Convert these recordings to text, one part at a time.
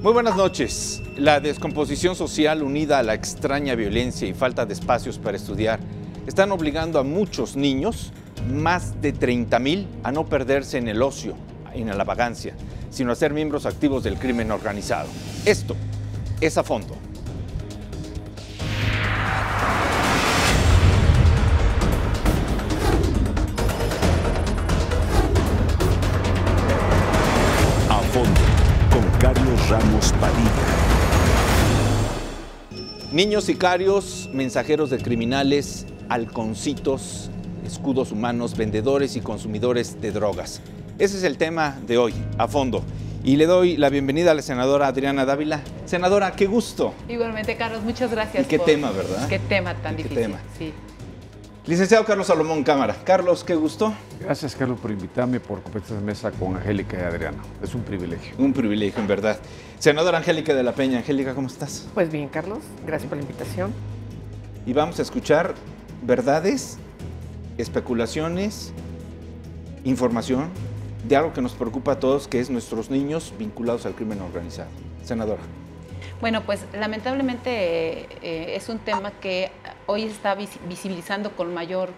Muy buenas noches. La descomposición social unida a la extraña violencia y falta de espacios para estudiar están obligando a muchos niños, más de 30,000, a no perderse en el ocio, en la vagancia, sino a ser miembros activos del crimen organizado. Esto es A Fondo. A Fondo, con Carlos Ramos Padilla. Niños sicarios, mensajeros de criminales, halconcitos, escudos humanos, vendedores y consumidores de drogas. Ese es el tema de hoy, A Fondo. Y le doy la bienvenida a la senadora Adriana Dávila. Senadora, qué gusto. Igualmente, Carlos, muchas gracias. Y qué tema, ¿verdad? Qué tema tan difícil. Qué tema. Sí. Licenciado Carlos Salomón Cámara. Carlos, qué gusto. Gracias, Carlos, por invitarme por compartir esta mesa con Angélica y Adriana. Es un privilegio. Un privilegio, en verdad. Senadora Angélica de la Peña. Angélica, ¿cómo estás? Pues bien, Carlos, gracias por la invitación. Y vamos a escuchar verdades, especulaciones, información de algo que nos preocupa a todos, que es nuestros niños vinculados al crimen organizado. Senadora. Bueno, pues lamentablemente es un tema que hoy está visibilizando con mayor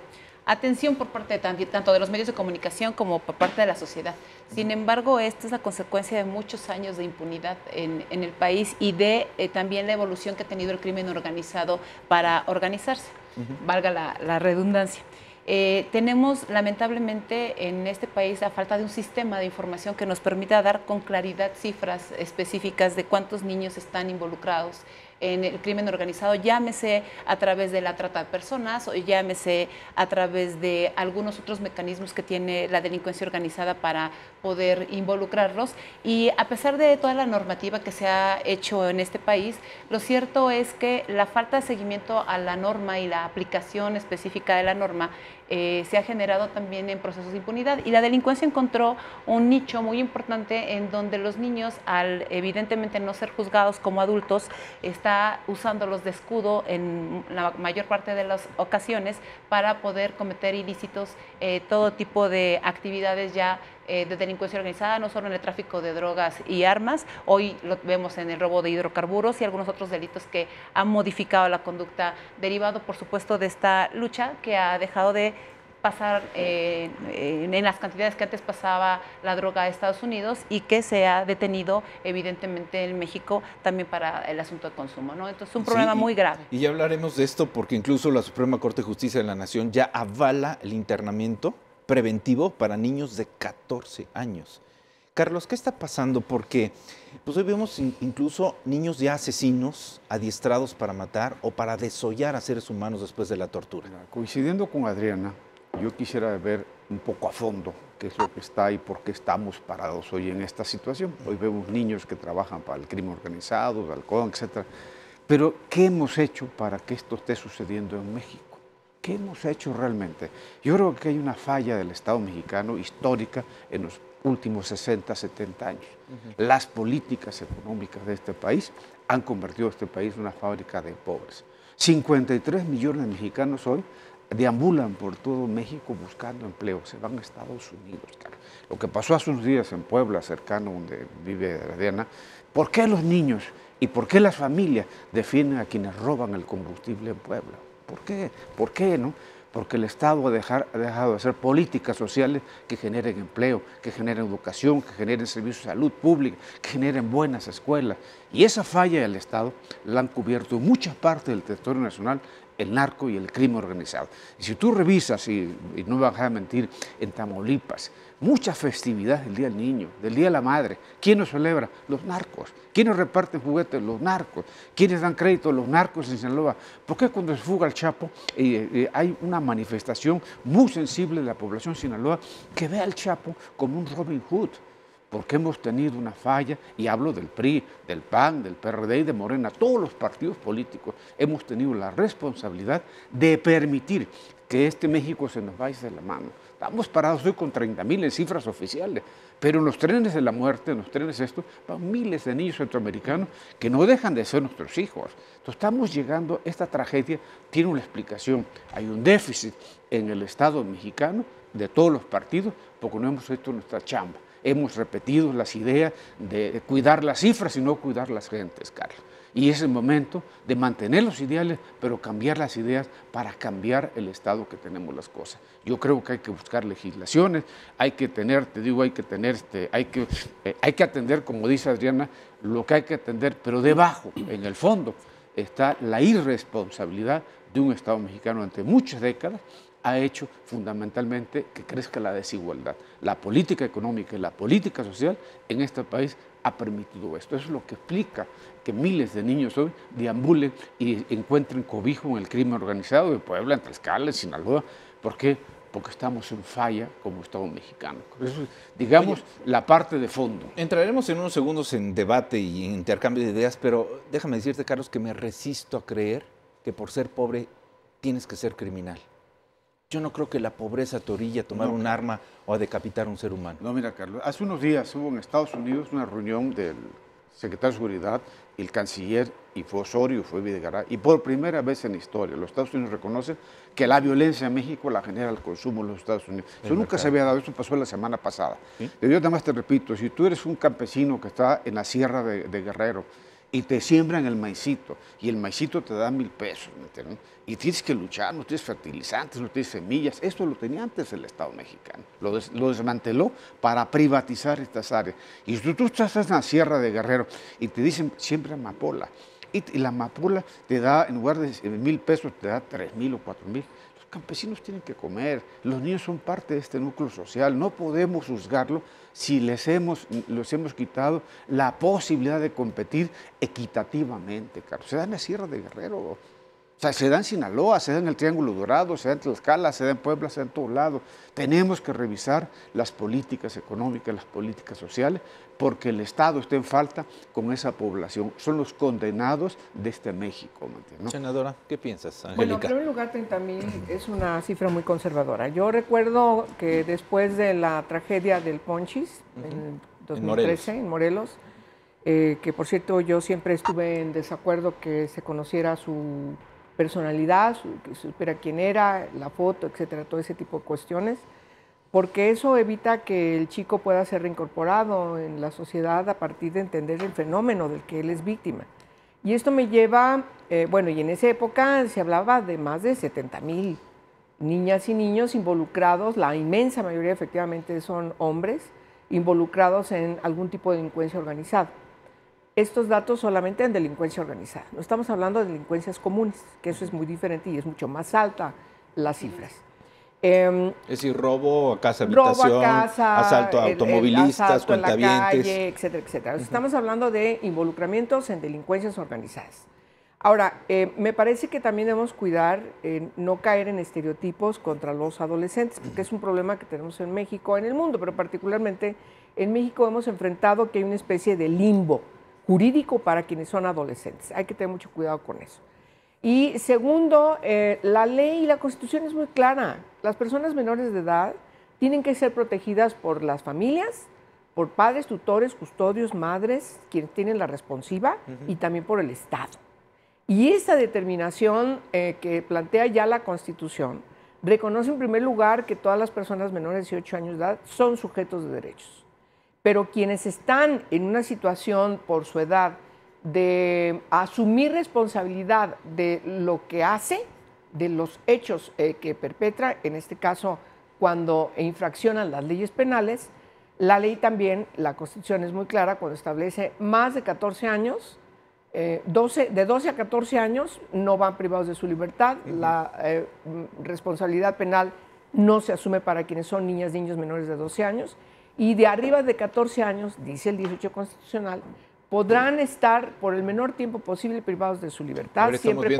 atención por parte de tanto de los medios de comunicación como por parte de la sociedad. Sin embargo, esta es la consecuencia de muchos años de impunidad en el país y de también la evolución que ha tenido el crimen organizado para organizarse, valga la redundancia. Tenemos lamentablemente en este país la falta de un sistema de información que nos permita dar con claridad cifras específicas de cuántos niños están involucrados en el crimen organizado, llámese a través de la trata de personas o llámese a través de algunos otros mecanismos que tiene la delincuencia organizada para poder involucrarlos. Y a pesar de toda la normativa que se ha hecho en este país, lo cierto es que la falta de seguimiento a la norma y la aplicación específica de la norma se ha generado también en procesos de impunidad, y la delincuencia encontró un nicho muy importante en donde los niños, al evidentemente no ser juzgados como adultos, está usándolos de escudo en la mayor parte de las ocasiones para poder cometer ilícitos, todo tipo de actividades ya de delincuencia organizada, no solo en el tráfico de drogas y armas, hoy lo vemos en el robo de hidrocarburos y algunos otros delitos que han modificado la conducta, derivado por supuesto de esta lucha que ha dejado de pasar en las cantidades que antes pasaba la droga a Estados Unidos, y que se ha detenido evidentemente en México también para el asunto de consumo, ¿no? Entonces es un problema muy grave. Y ya hablaremos de esto porque incluso la Suprema Corte de Justicia de la Nación ya avala el internamiento preventivo para niños de 14 años. Carlos, ¿qué está pasando? Porque pues hoy vemos incluso niños ya asesinos, adiestrados para matar o para desollar a seres humanos después de la tortura. Coincidiendo con Adriana, yo quisiera ver un poco a fondo qué es lo que está y por qué estamos parados hoy en esta situación. Hoy vemos niños que trabajan para el crimen organizado, el halcón, etc. Pero, ¿qué hemos hecho para que esto esté sucediendo en México? ¿Qué hemos hecho realmente? Yo creo que hay una falla del Estado mexicano histórica en los últimos 60, 70 años. Las políticas económicas de este país han convertido a este país en una fábrica de pobres. 53 millones de mexicanos hoy deambulan por todo México buscando empleo, se van a Estados Unidos. Claro. Lo que pasó hace unos días en Puebla, cercano donde vive Adriana, ¿por qué los niños y por qué las familias defienden a quienes roban el combustible en Puebla? ¿Por qué? ¿Por qué no? Porque el Estado ha dejado de hacer políticas sociales que generen empleo, que generen educación, que generen servicios de salud pública, que generen buenas escuelas. Y esa falla del Estado la han cubierto en muchas partes del territorio nacional el narco y el crimen organizado. Y si tú revisas, y no me vas a mentir, en Tamaulipas, muchas festividades del Día del Niño, del Día de la Madre, ¿quién nos celebra? Los narcos. ¿Quiénes reparten juguetes? Los narcos. ¿Quiénes dan crédito? Los narcos en Sinaloa. ¿Por qué cuando se fuga el Chapo hay una manifestación muy sensible de la población de Sinaloa que ve al Chapo como un Robin Hood? Porque hemos tenido una falla, y hablo del PRI, del PAN, del PRD y de Morena, todos los partidos políticos hemos tenido la responsabilidad de permitir que este México se nos vaya de la mano. Estamos parados hoy con 30,000 en cifras oficiales, pero en los trenes de la muerte, en los trenes estos, van miles de niños centroamericanos que no dejan de ser nuestros hijos. Entonces estamos llegando, esta tragedia tiene una explicación. Hay un déficit en el Estado mexicano de todos los partidos porque no hemos hecho nuestra chamba. hemos repetido las ideas de cuidar las cifras y no cuidar las gentes, Carlos. Y es el momento de mantener los ideales, pero cambiar las ideas para cambiar el estado que tenemos las cosas. Yo creo que hay que buscar legislaciones, hay que tener, te digo, hay que atender, como dice Adriana, lo que hay que atender, pero debajo, en el fondo, está la irresponsabilidad de un Estado mexicano durante muchas décadas, ha hecho fundamentalmente que crezca la desigualdad. La política económica y la política social en este país ha permitido esto. Eso es lo que explica que miles de niños hoy deambulen y encuentren cobijo en el crimen organizado de Puebla, en Tlaxcala, en Sinaloa. ¿Por qué? Porque estamos en falla como Estado mexicano. Eso es, digamos, la parte de fondo. Entraremos en unos segundos en debate y en intercambio de ideas, pero déjame decirte, Carlos, que me resisto a creer que por ser pobre tienes que ser criminal. Yo no creo que la pobreza te orille a tomar un arma o a decapitar a un ser humano. No, mira, Carlos, hace unos días hubo en Estados Unidos una reunión del secretario de Seguridad, el canciller, y fue Osorio, fue Videgaray, y por primera vez en la historia los Estados Unidos reconocen que la violencia en México la genera el consumo en los Estados Unidos. Eso nunca se había dado, eso pasó la semana pasada. ¿Sí? Yo nada más te repito, si tú eres un campesino que está en la sierra de Guerrero, y te siembran el maicito, y el maicito te da 1,000 pesos, ¿entiendes? Y tienes que luchar, no tienes fertilizantes, no tienes semillas. Esto lo tenía antes el Estado mexicano, lo desmanteló para privatizar estas áreas. Y si tú estás en la sierra de Guerrero y te dicen, siembra amapola, y la amapola te da, en lugar de 1,000 pesos, te da 3,000 o 4,000. Los campesinos tienen que comer, los niños son parte de este núcleo social, no podemos juzgarlo si les hemos quitado la posibilidad de competir equitativamente, Carlos. Se da en la Sierra de Guerrero, o sea, se da en Sinaloa, se da en el Triángulo Dorado, se da en Tlaxcala, se da en Puebla, se da en todos lados. Tenemos que revisar las políticas económicas, las políticas sociales, porque el Estado está en falta con esa población. Son los condenados de este México, ¿no? Senadora, ¿qué piensas, Angélica? Bueno, en primer lugar, 30,000 es una cifra muy conservadora. Yo recuerdo que después de la tragedia del Ponchis, en 2013, en Morelos, que por cierto yo siempre estuve en desacuerdo que se conociera su personalidad, que se supiera quién era, la foto, etcétera, todo ese tipo de cuestiones, porque eso evita que el chico pueda ser reincorporado en la sociedad a partir de entender el fenómeno del que él es víctima. Y esto me lleva, bueno, y en esa época se hablaba de más de 70,000 niñas y niños involucrados, la inmensa mayoría efectivamente son hombres, involucrados en algún tipo de delincuencia organizada. Estos datos solamente en delincuencia organizada. No estamos hablando de delincuencias comunes, que eso es muy diferente y es mucho más alta las cifras. Es decir, robo a casa, habitación, asalto a automovilistas, cuentavientes, etcétera, etcétera. Estamos hablando de involucramientos en delincuencias organizadas. Ahora, me parece que también debemos cuidar no caer en estereotipos contra los adolescentes, porque es un problema que tenemos en México, en el mundo, pero particularmente en México hemos enfrentado que hay una especie de limbo jurídico para quienes son adolescentes. Hay que tener mucho cuidado con eso. Y segundo, la ley y la Constitución es muy clara. Las personas menores de edad tienen que ser protegidas por las familias, por padres, tutores, custodios, madres, quienes tienen la responsiva, y también por el Estado. Y esta determinación que plantea ya la Constitución reconoce en primer lugar que todas las personas menores de 18 años de edad son sujetos de derechos. Pero quienes están en una situación por su edad de asumir responsabilidad de lo que hace, de los hechos que perpetra, en este caso cuando infraccionan las leyes penales, la ley también, la Constitución es muy clara cuando establece más de 14 años, de 12 a 14 años no van privados de su libertad, la responsabilidad penal no se asume para quienes son niñas, niños menores de 12 años, y de arriba de 14 años, dice el 18 constitucional, podrán estar por el menor tiempo posible privados de su libertad, siempre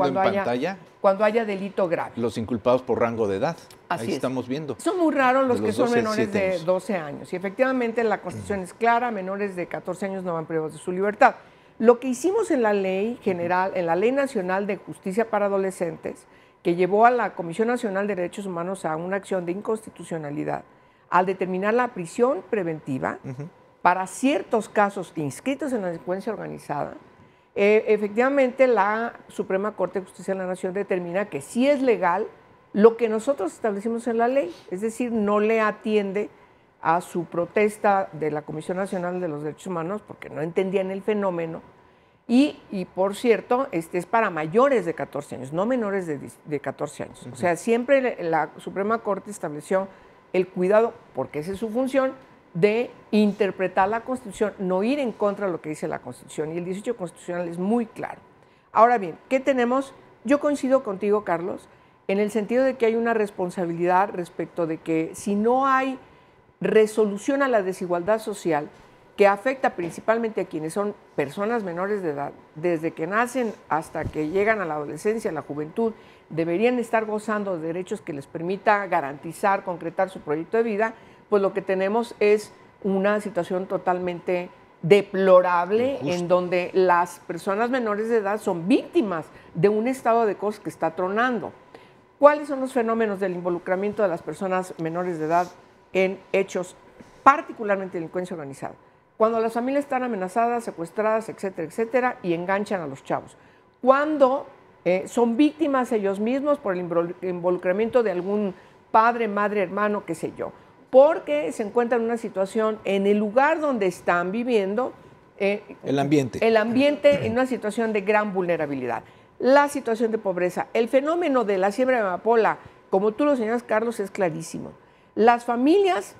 cuando haya delito grave. Los inculpados por rango de edad. Así Ahí es. estamos viendo. Son muy raros los que son menores de 12 años. Y efectivamente la Constitución es clara, menores de 14 años no van privados de su libertad. Lo que hicimos en la ley general, en la Ley Nacional de Justicia para Adolescentes, que llevó a la Comisión Nacional de Derechos Humanos a una acción de inconstitucionalidad, al determinar la prisión preventiva para ciertos casos inscritos en la delincuencia organizada, efectivamente la Suprema Corte de Justicia de la Nación determina que sí es legal lo que nosotros establecimos en la ley, es decir, no le atiende a su protesta de la Comisión Nacional de los Derechos Humanos porque no entendían el fenómeno. Y por cierto, es para mayores de 14 años, no menores de 14 años. O sea, siempre la Suprema Corte estableció el cuidado, porque esa es su función, de interpretar la Constitución, no ir en contra de lo que dice la Constitución. Y el 18 constitucional es muy claro. Ahora bien, ¿qué tenemos? Yo coincido contigo, Carlos, en el sentido de que hay una responsabilidad respecto de que si no hay resolución a la desigualdad social, que afecta principalmente a quienes son personas menores de edad, desde que nacen hasta que llegan a la adolescencia, a la juventud, deberían estar gozando de derechos que les permita garantizar, concretar su proyecto de vida, pues lo que tenemos es una situación totalmente deplorable en donde las personas menores de edad son víctimas de un estado de cosas que está tronando. ¿Cuáles son los fenómenos del involucramiento de las personas menores de edad en hechos, particularmente de delincuencia organizada? Cuando las familias están amenazadas, secuestradas, etcétera, etcétera, y enganchan a los chavos. Cuando son víctimas ellos mismos por el involucramiento de algún padre, madre, hermano, qué sé yo. Porque se encuentran en una situación en el lugar donde están viviendo. El ambiente. El ambiente en una situación de gran vulnerabilidad. La situación de pobreza. El fenómeno de la siembra de amapola, como tú lo señalas, Carlos, es clarísimo. Las familias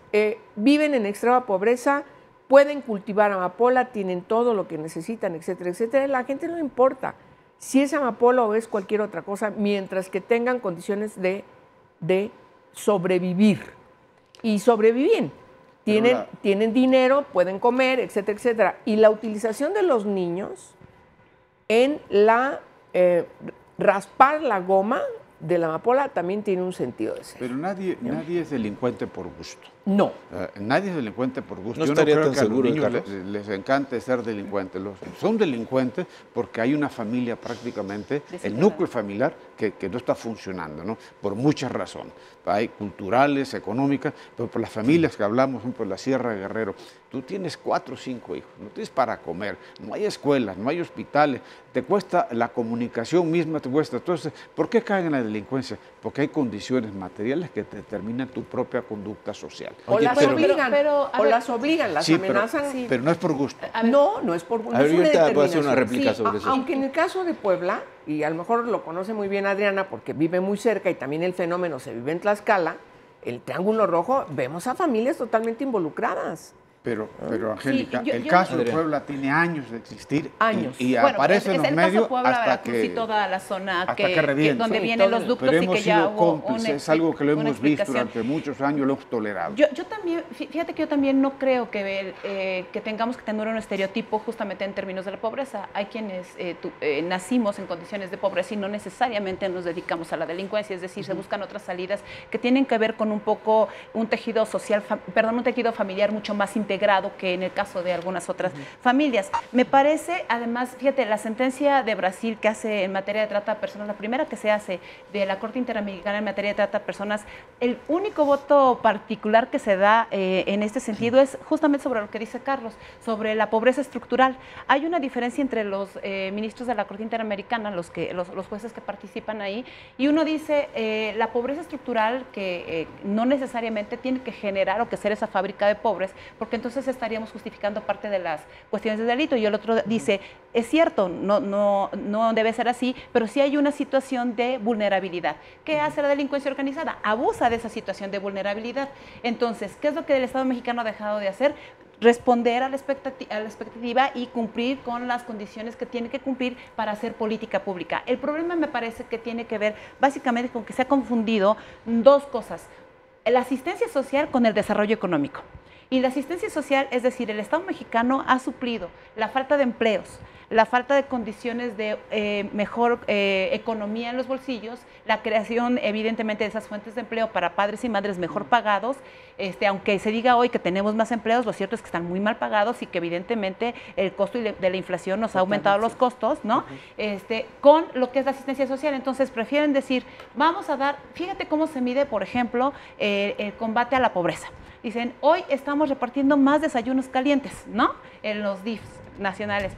viven en extrema pobreza, pueden cultivar amapola, tienen todo lo que necesitan, etcétera, etcétera. La gente no le importa si es amapola o es cualquier otra cosa, mientras que tengan condiciones de sobrevivir. Y sobreviven. Tienen dinero, pueden comer, etcétera, etcétera. Y la utilización de los niños en raspar la goma de la amapola también tiene un sentido de ser. Pero nadie es delincuente por gusto. No. Nadie es delincuente por gusto. No Yo estaría creo tan que a los seguro, niños Carlos. les encanta ser delincuentes. Son delincuentes porque hay una familia prácticamente, el núcleo familiar, que no está funcionando, ¿no? Por muchas razones. Hay culturales, económicas, pero por las familias que hablamos, por la Sierra de Guerrero. Tú tienes 4 o 5 hijos, no tienes para comer, no hay escuelas, no hay hospitales, te cuesta la comunicación misma, te cuesta. Entonces, ¿por qué caen en la delincuencia? Porque hay condiciones materiales que determinan tu propia conducta social. O las obligan, las Sí, amenazan. pero no es por gusto. No es por gusto. A ver, es una yo te voy a hacer determinación. una réplica sobre eso. Aunque en el caso de Puebla, y a lo mejor lo conoce muy bien Adriana porque vive muy cerca y también el fenómeno se vive en Tlaxcala, el Triángulo Rojo, vemos a familias totalmente involucradas. Pero Angélica, Sí, el caso de Puebla tiene años de existir. Años. Y aparece en los medios hasta hasta que... y toda la zona hasta que revienta. donde Sí, vienen todo. los ductos Pero y hemos que ya sido hubo cómplices, es algo que lo una hemos visto explicación. durante muchos años, lo hemos tolerado. Yo también, fíjate que yo también no creo que tengamos que tener un estereotipo justamente en términos de la pobreza. Hay quienes nacimos en condiciones de pobreza y no necesariamente nos dedicamos a la delincuencia, es decir, se buscan otras salidas que tienen que ver con un poco un tejido social, un tejido familiar mucho más integrado que en el caso de algunas otras familias. Me parece, además, fíjate, la sentencia de Brasil que hace en materia de trata de personas, la primera que se hace de la Corte Interamericana en materia de trata de personas, el único voto particular que se da en este sentido es justamente sobre lo que dice Carlos, sobre la pobreza estructural. Hay una diferencia entre los ministros de la Corte Interamericana, los jueces que participan ahí, y uno dice, la pobreza estructural que no necesariamente tiene que generar o que ser esa fábrica de pobres, porque entonces estaríamos justificando parte de las cuestiones de delito, y el otro dice, es cierto, no debe ser así, pero sí hay una situación de vulnerabilidad. ¿Qué hace la delincuencia organizada? Abusa de esa situación de vulnerabilidad. Entonces, ¿qué es lo que el Estado mexicano ha dejado de hacer? Responder a la expectativa y cumplir con las condiciones que tiene que cumplir para hacer política pública. El problema me parece que tiene que ver básicamente con que se ha confundido dos cosas, la asistencia social con el desarrollo económico. Y la asistencia social, es decir, el Estado mexicano ha suplido la falta de empleos, la falta de condiciones de mejor economía en los bolsillos, la creación evidentemente de esas fuentes de empleo para padres y madres mejor pagados, aunque se diga hoy que tenemos más empleos, lo cierto es que están muy mal pagados y que evidentemente el costo de la inflación nos ha aumentado los costos, ¿no? Con lo que es la asistencia social. Entonces prefieren decir, vamos a dar, fíjate cómo se mide, por ejemplo, el combate a la pobreza. Dicen, hoy estamos repartiendo más desayunos calientes, ¿no? En los DIFs nacionales.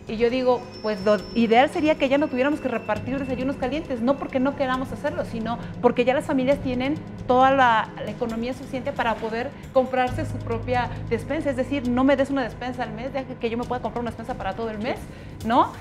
Y yo digo, pues lo ideal sería que ya no tuviéramos que repartir desayunos calientes, no porque no queramos hacerlo, sino porque ya las familias tienen toda la economía suficiente para poder comprarse su propia despensa. Es decir, no me des una despensa al mes, deja que yo me pueda comprar una despensa para todo el mes, ¿no?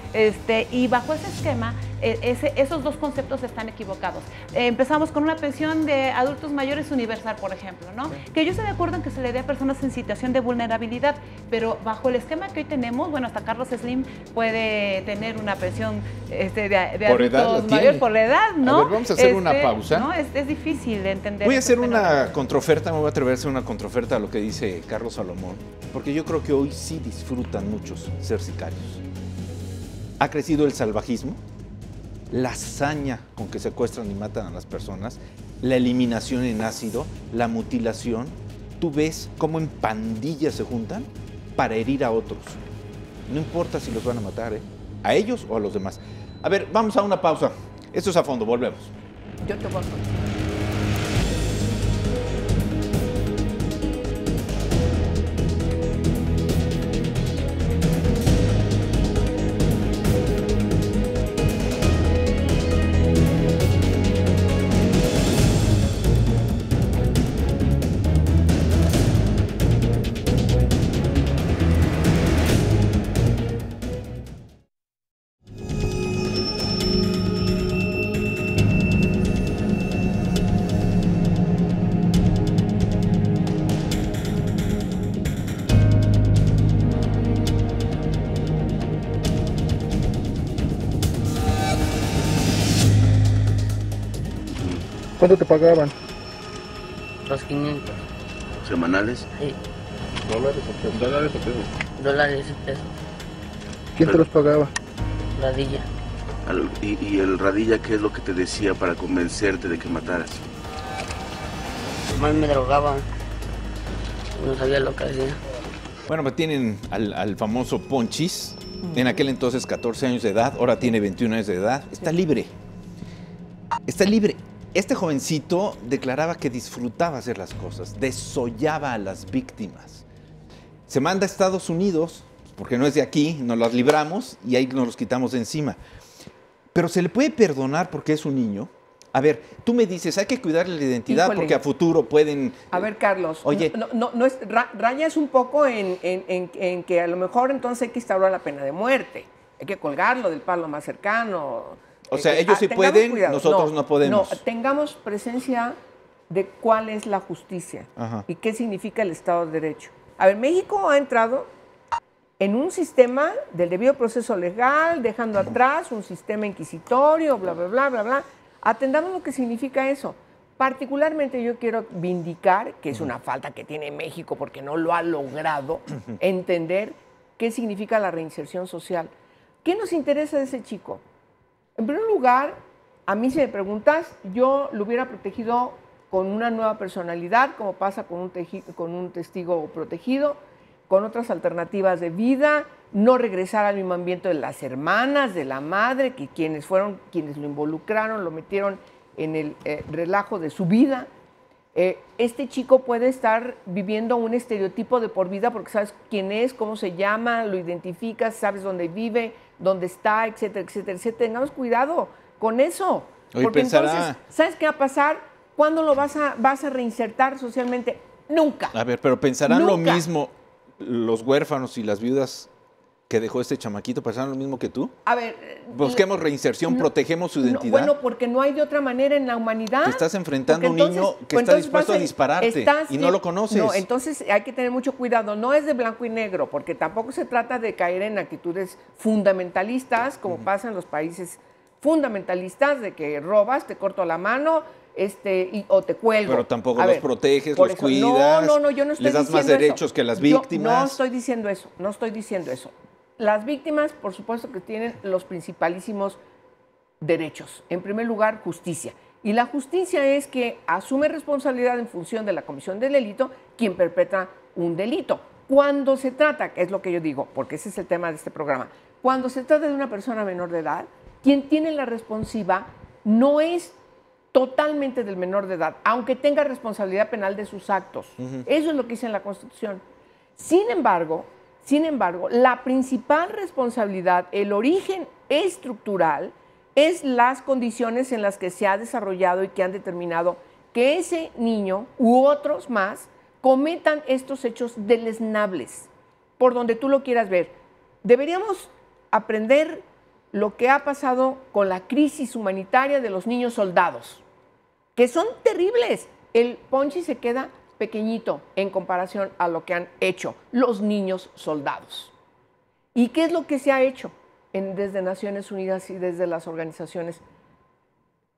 Y bajo ese esquema, esos dos conceptos están equivocados. Empezamos con una pensión de adultos mayores universal, por ejemplo, ¿no? Sí. Que yo estoy de acuerdo en que se le dé a personas en situación de vulnerabilidad, pero bajo el esquema que hoy tenemos, bueno, hasta Carlos Slim puede tener una pensión de adultos mayores por edad, ¿no? A ver, vamos a hacer una pausa. ¿no? Es difícil de entender. Voy a hacer una contraoferta, me voy a atrever a hacer una contraoferta a lo que dice Carlos Salomón, porque yo creo que hoy sí disfrutan muchos ser sicarios. Ha crecido el salvajismo, la hazaña con que secuestran y matan a las personas, la eliminación en ácido, la mutilación. Tú ves cómo en pandillas se juntan para herir a otros. No importa si los van a matar, a ellos o a los demás. A ver, vamos a una pausa. Esto es A Fondo, volvemos. Yo te voy a... ¿Cuánto te pagaban? Los 500. ¿Semanales? Sí. ¿Dólares o pesos? ¿Dólares o pesos? Dólares y pesos. ¿Quién te los pagaba? Radilla. ¿Y el Radilla qué es lo que te decía para convencerte de que mataras? Más me drogaba. No sabía lo que hacía. Bueno, pues tienen al famoso Ponchis, en aquel entonces 14 años de edad, ahora tiene 21 años de edad. Está libre. Está libre. Este jovencito declaraba que disfrutaba hacer las cosas, desollaba a las víctimas. Se manda a Estados Unidos, porque no es de aquí, nos las libramos y ahí nos los quitamos de encima. Pero se le puede perdonar porque es un niño. A ver, tú me dices, hay que cuidarle la identidad. Híjole. Porque a futuro pueden... A ver, Carlos, oye, no es, rayas un poco en que a lo mejor entonces hay que instaurar la pena de muerte. Hay que colgarlo del palo más cercano. O sea, ellos sí pueden, cuidado. Nosotros no podemos. No, tengamos presencia de cuál es la justicia. Ajá. Y qué significa el Estado de Derecho. A ver, México ha entrado en un sistema del debido proceso legal, dejando atrás un sistema inquisitorio, bla, bla, bla, bla, bla. Atendamos lo que significa eso. Particularmente yo quiero vindicar, que es una falta que tiene México porque no lo ha logrado, entender qué significa la reinserción social. ¿Qué nos interesa de ese chico? En primer lugar, a mí si me preguntas, yo lo hubiera protegido con una nueva personalidad, como pasa con un testigo protegido, con otras alternativas de vida, no regresar al mismo ambiente de las hermanas, de la madre, que quienes lo involucraron, lo metieron en el relajo de su vida. Este chico puede estar viviendo un estereotipo de por vida porque sabes quién es, cómo se llama, lo identificas, sabes dónde vive, dónde está, etcétera, etcétera, etcétera. Tengamos cuidado con eso. Hoy porque pensará... entonces, ¿sabes qué va a pasar? ¿Cuándo lo vas a reinsertar socialmente? Nunca. A ver, pero pensarán lo mismo los huérfanos y las viudas que dejó este chamaquito, ¿pensarán lo mismo que tú? A ver... Busquemos reinserción, protegemos su identidad. Bueno, porque no hay de otra manera en la humanidad. Te estás enfrentando a un niño que está dispuesto a dispararte y no lo conoces. No, entonces hay que tener mucho cuidado. No es de blanco y negro, porque tampoco se trata de caer en actitudes fundamentalistas, como pasa en los países fundamentalistas, de que robas, te corto la mano, o te cuelgo. Pero tampoco los proteges, los cuidas, no, yo no estoy les das más derechos eso. Que las víctimas. No estoy diciendo eso. Las víctimas, por supuesto que tienen los principalísimos derechos. En primer lugar, justicia. Y la justicia es que asume responsabilidad en función de la comisión del delito quien perpetra un delito. Cuando se trata, que es lo que yo digo, porque ese es el tema de este programa, cuando se trata de una persona menor de edad, quien tiene la responsiva no es totalmente del menor de edad, aunque tenga responsabilidad penal de sus actos. Eso es lo que dice en la Constitución. Sin embargo, Sin embargo, la principal responsabilidad, el origen estructural, es las condiciones en las que se ha desarrollado y que han determinado que ese niño u otros más cometan estos hechos deleznables, por donde tú lo quieras ver. Deberíamos aprender lo que ha pasado con la crisis humanitaria de los niños soldados, que son terribles. El Ponchi se queda pequeñito en comparación a lo que han hecho los niños soldados. ¿Y qué es lo que se ha hecho desde Naciones Unidas y desde las organizaciones?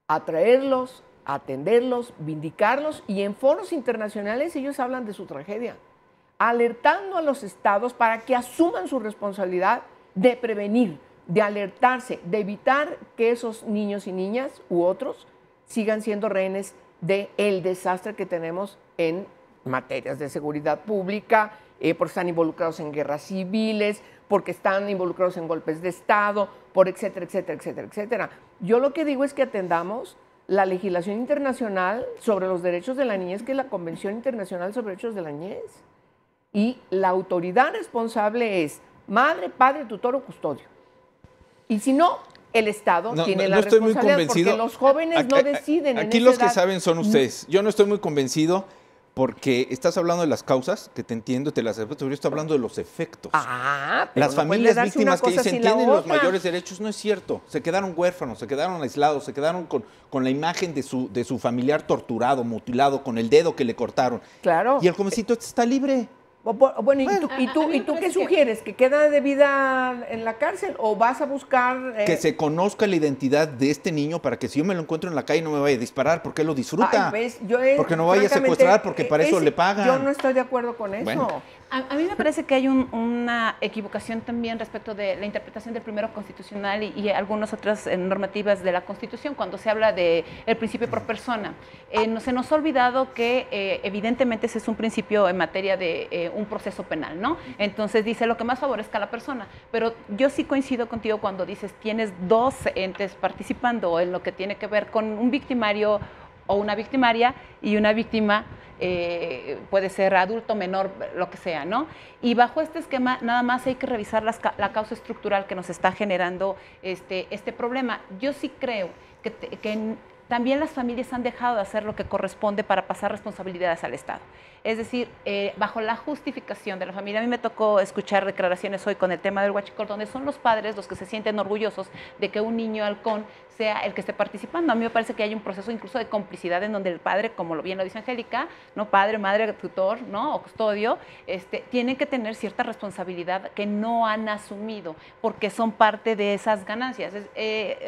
Atraerlos, atenderlos, vindicarlos, y en foros internacionales ellos hablan de su tragedia, alertando a los estados para que asuman su responsabilidad de prevenir, de alertarse, de evitar que esos niños y niñas u otros sigan siendo rehenes del desastre que tenemos en materias de seguridad pública, porque están involucrados en guerras civiles, porque están involucrados en golpes de Estado, por etcétera, etcétera, etcétera, etcétera. Yo lo que digo es que atendamos la legislación internacional sobre los derechos de la niñez, que es la Convención Internacional sobre Derechos de la Niñez. Y la autoridad responsable es madre, padre, tutor o custodio. Y si no, el Estado tiene la responsabilidad, porque los jóvenes no deciden. Aquí los que saben son ustedes. Yo no estoy muy convencido porque estás hablando de las causas, que te entiendo, te las acepto, pero yo estoy hablando de los efectos. Pero las no familias puede darse víctimas una que cosa dicen sin la tienen los otra. mayores derechos, no es cierto. Se quedaron huérfanos, se quedaron aislados, se quedaron con la imagen de su familiar torturado, mutilado, con el dedo que le cortaron. Claro. Y el jovencito está libre. Bueno, ¿y tú qué sugieres? ¿Que queda de vida en la cárcel o vas a buscar...? Que se conozca la identidad de este niño para que si yo me lo encuentro en la calle no me vaya a disparar, porque él lo disfruta. Porque no vaya a secuestrar, porque para eso le pagan. Yo no estoy de acuerdo con eso. Bueno. A mí me parece que hay una equivocación también respecto de la interpretación del primero constitucional y algunas otras normativas de la Constitución cuando se habla del principio por persona. Se nos ha olvidado que evidentemente ese es un principio en materia de un proceso penal, ¿no? Entonces dice lo que más favorezca a la persona, pero yo sí coincido contigo cuando dices tienes dos entes participando en lo que tiene que ver con un victimario o una victimaria y una víctima. Puede ser adulto, menor, lo que sea, ¿no? Y bajo este esquema nada más hay que revisar la causa estructural que nos está generando este problema. Yo sí creo que también las familias han dejado de hacer lo que corresponde para pasar responsabilidades al Estado. Es decir, bajo la justificación de la familia, a mí me tocó escuchar declaraciones hoy con el tema del huachicol, donde son los padres los que se sienten orgullosos de que un niño halcón sea el que esté participando. A mí me parece que hay un proceso incluso de complicidad en donde el padre, como bien lo dice Angélica, ¿no? Padre, madre, tutor, ¿no? O custodio, tienen que tener cierta responsabilidad que no han asumido porque son parte de esas ganancias.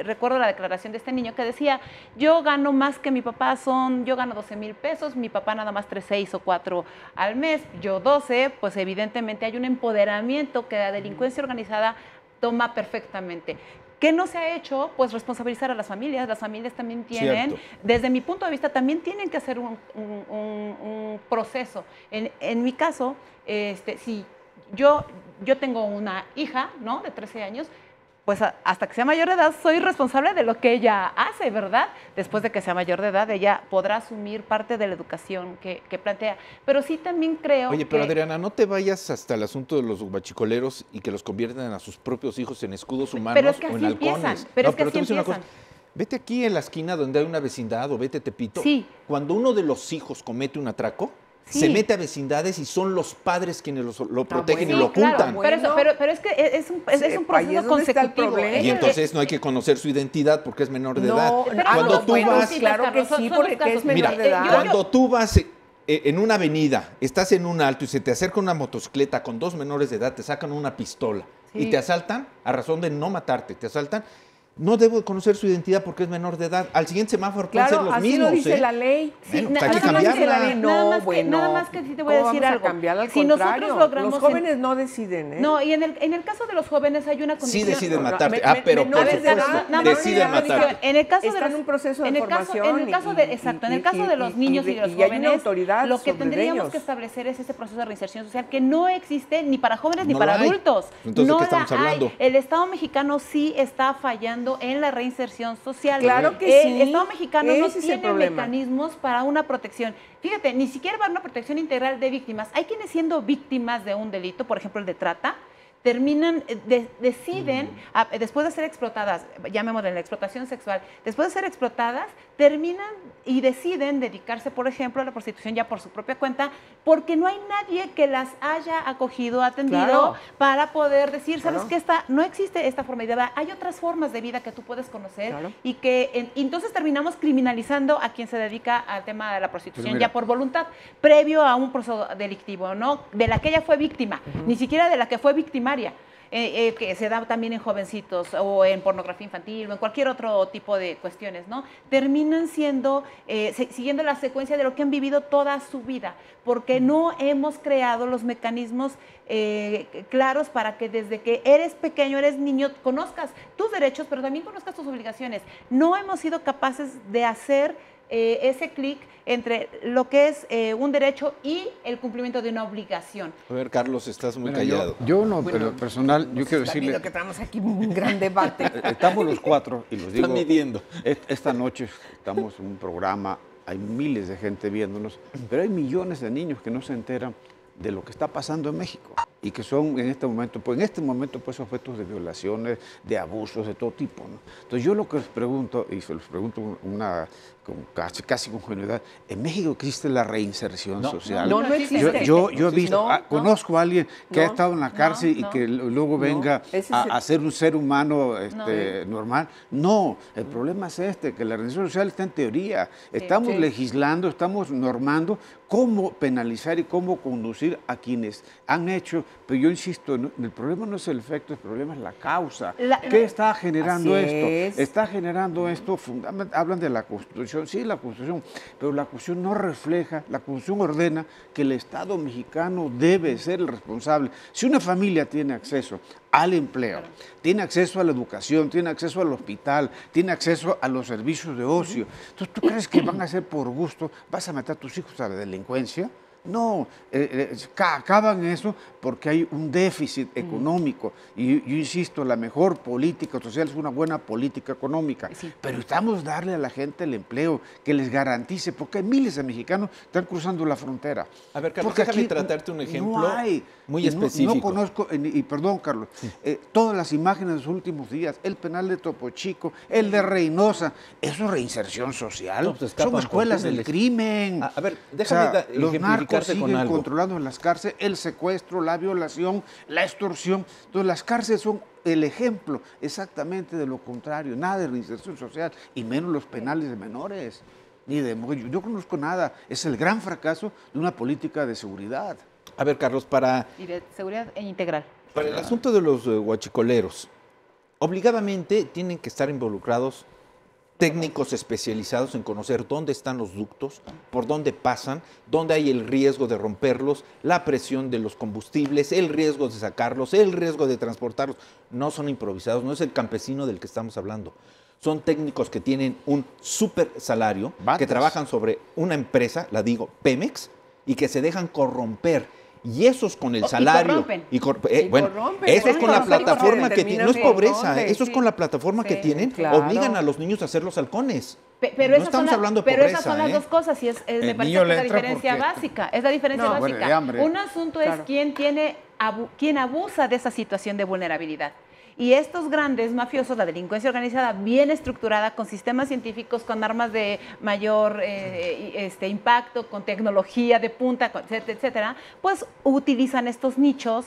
Recuerdo la declaración de este niño que decía, yo gano más que mi papá, yo gano 12,000 pesos, mi papá nada más 6 o 4 al mes, yo 12, pues evidentemente hay un empoderamiento que la delincuencia organizada toma perfectamente. ¿Qué no se ha hecho? Pues responsabilizar a las familias. Las familias también tienen, desde mi punto de vista, también tienen que hacer un proceso. En mi caso, si yo tengo una hija, ¿no? De 13 años, pues hasta que sea mayor de edad soy responsable de lo que ella hace, ¿verdad? Después de que sea mayor de edad, ella podrá asumir parte de la educación que plantea. Pero sí también creo Oye, pero Adriana, no te vayas hasta el asunto de los guachicoleros y que los conviertan a sus propios hijos en escudos humanos o en halcones. Pero es que así empiezan. Vete aquí en la esquina donde hay una vecindad o vete a Tepito. Sí. Cuando uno de los hijos comete un atraco, se mete a vecindades y son los padres quienes lo protegen y lo ocultan. Claro, pero es que es un proceso consecutivo. Y entonces no hay que conocer su identidad porque es menor de edad. Cuando tú vas, claro que sí, porque es menor de edad. Cuando tú vas en una avenida, estás en un alto y se te acerca una motocicleta con 2 menores de edad, te sacan una pistola y te asaltan a razón de no matarte, te asaltan. No debo conocer su identidad porque es menor de edad. Al siguiente semáforo pueden ser los mismos. Claro, así lo dice la ley. Bueno, pues hay que cambiarla. Nada más que sí te voy a decir algo. Al contrario, nosotros los jóvenes no deciden, ¿eh? No, y en el caso de los jóvenes hay una condición. Sí deciden matarte. Pero por supuesto, deciden matarte. En el caso están en un proceso de formación. En el caso de los niños y de los jóvenes, lo que tendríamos que establecer es ese proceso de reinserción social que no existe ni para jóvenes ni para adultos. Entonces, ¿de qué estamos hablando? El Estado mexicano sí está fallando pensando en la reinserción social. Claro que sí. El Estado mexicano no Ese es el tiene problema. mecanismos para una protección. Fíjate, ni siquiera va a haber una protección integral de víctimas. Hay quienes siendo víctimas de un delito, por ejemplo el de trata, terminan, deciden, después de ser explotadas, llamémosle la explotación sexual, después de ser explotadas, terminan y deciden dedicarse, por ejemplo, a la prostitución ya por su propia cuenta, porque no hay nadie que las haya acogido, atendido, Claro. para poder decir, ¿sabes Claro. qué? No existe esta forma de vida, hay otras formas de vida que tú puedes conocer, Claro. y que y entonces terminamos criminalizando a quien se dedica al tema de la prostitución mira. ya por voluntad, previo a un proceso delictivo, ¿no? De la que ella fue víctima, ni siquiera de la que fue victimaria. Que se da también en jovencitos o en pornografía infantil o en cualquier otro tipo de cuestiones, ¿no? Terminan siendo, siguiendo la secuencia de lo que han vivido toda su vida, porque no hemos creado los mecanismos claros para que desde que eres pequeño, eres niño, conozcas tus derechos, pero también conozcas tus obligaciones. No hemos sido capaces de hacer ese clic entre lo que es un derecho y el cumplimiento de una obligación. A ver, Carlos, estás muy Mira, callado. Yo no, pero personal, yo quiero Está decirle, viendo que tenemos aquí un gran debate. estamos los cuatro, y los digo, Están midiendo. esta noche estamos en un programa, hay miles de gente viéndonos, pero hay millones de niños que no se enteran de lo que está pasando en México y que son en este momento pues objetos de violaciones, de abusos de todo tipo, ¿no? Entonces yo lo que les pregunto, y se los pregunto casi con genuidad, ¿en México existe la reinserción social? No existe. Yo he visto, No, conozco a alguien que ha no, estado en la cárcel y no. que luego venga ese es a ser un ser humano normal. No, el Mm. problema es que la reinserción social está en teoría. Estamos Sí. legislando, estamos normando cómo penalizar y cómo conducir a quienes han hecho, pero yo insisto, el problema no es el efecto, el problema es la causa. ¿Qué está generando Así esto? es. Está generando esto, hablan de la Constitución, sí, la Constitución, pero la Constitución no refleja, la Constitución ordena que el Estado mexicano debe ser el responsable. Si una familia tiene acceso al empleo, tiene acceso a la educación, tiene acceso al hospital, tiene acceso a los servicios de ocio, entonces, ¿tú crees que van a hacer por gusto? ¿Vas a meter a tus hijos a la delincuencia? No, acaban eso porque hay un déficit económico. Y yo insisto, la mejor política social es una buena política económica. Sí. Pero estamos darle a la gente el empleo que les garantice, porque hay miles de mexicanos que están cruzando la frontera. A ver, Carlos, Porque déjame aquí tratarte un ejemplo no hay, muy y específico. No conozco, y perdón, Carlos, todas las imágenes de los últimos días, el penal de Topo Chico, el de Reynosa, ¿eso es reinserción social? No, pues escapan Son escuelas por del túneles. crimen. A ver, déjame los narcos ejemplificarte con siguen algo. controlando en las cárceles el secuestro, la violación, la extorsión. Entonces las cárceles son el ejemplo exactamente de lo contrario, nada de reinserción social y menos los penales de menores. Ni de, yo no conozco nada, es el gran fracaso de una política de seguridad. A ver, Carlos, Y de seguridad integral. para el asunto de los huachicoleros, obligadamente tienen que estar involucrados técnicos especializados en conocer dónde están los ductos, por dónde pasan, dónde hay el riesgo de romperlos, la presión de los combustibles, el riesgo de sacarlos, el riesgo de transportarlos. No son improvisados, no es el campesino del que estamos hablando. Son técnicos que tienen un súper salario, Batas. que trabajan sobre una empresa, la digo, Pemex, y que se dejan corromper. Y esos con el Y salario. corrompen. Bueno, corrompen, eso es pueden con la corromper y plataforma corrompen, que tienen. No es terminan pobreza, corrompen, eso es sí. con la plataforma que Sí, tienen. claro. Obligan a los niños a hacer los halcones. Pero No esas estamos son hablando de pero pobreza, esas son las ¿eh? dos cosas y me El parece niño que le es la entra diferencia porque- básica. Es la diferencia No, básica. muere de hambre. Un asunto Claro. es quién abusa de esa situación de vulnerabilidad. Y estos grandes mafiosos, la delincuencia organizada bien estructurada, con sistemas científicos, con armas de mayor impacto, con tecnología de punta, etcétera, etcétera, pues utilizan estos nichos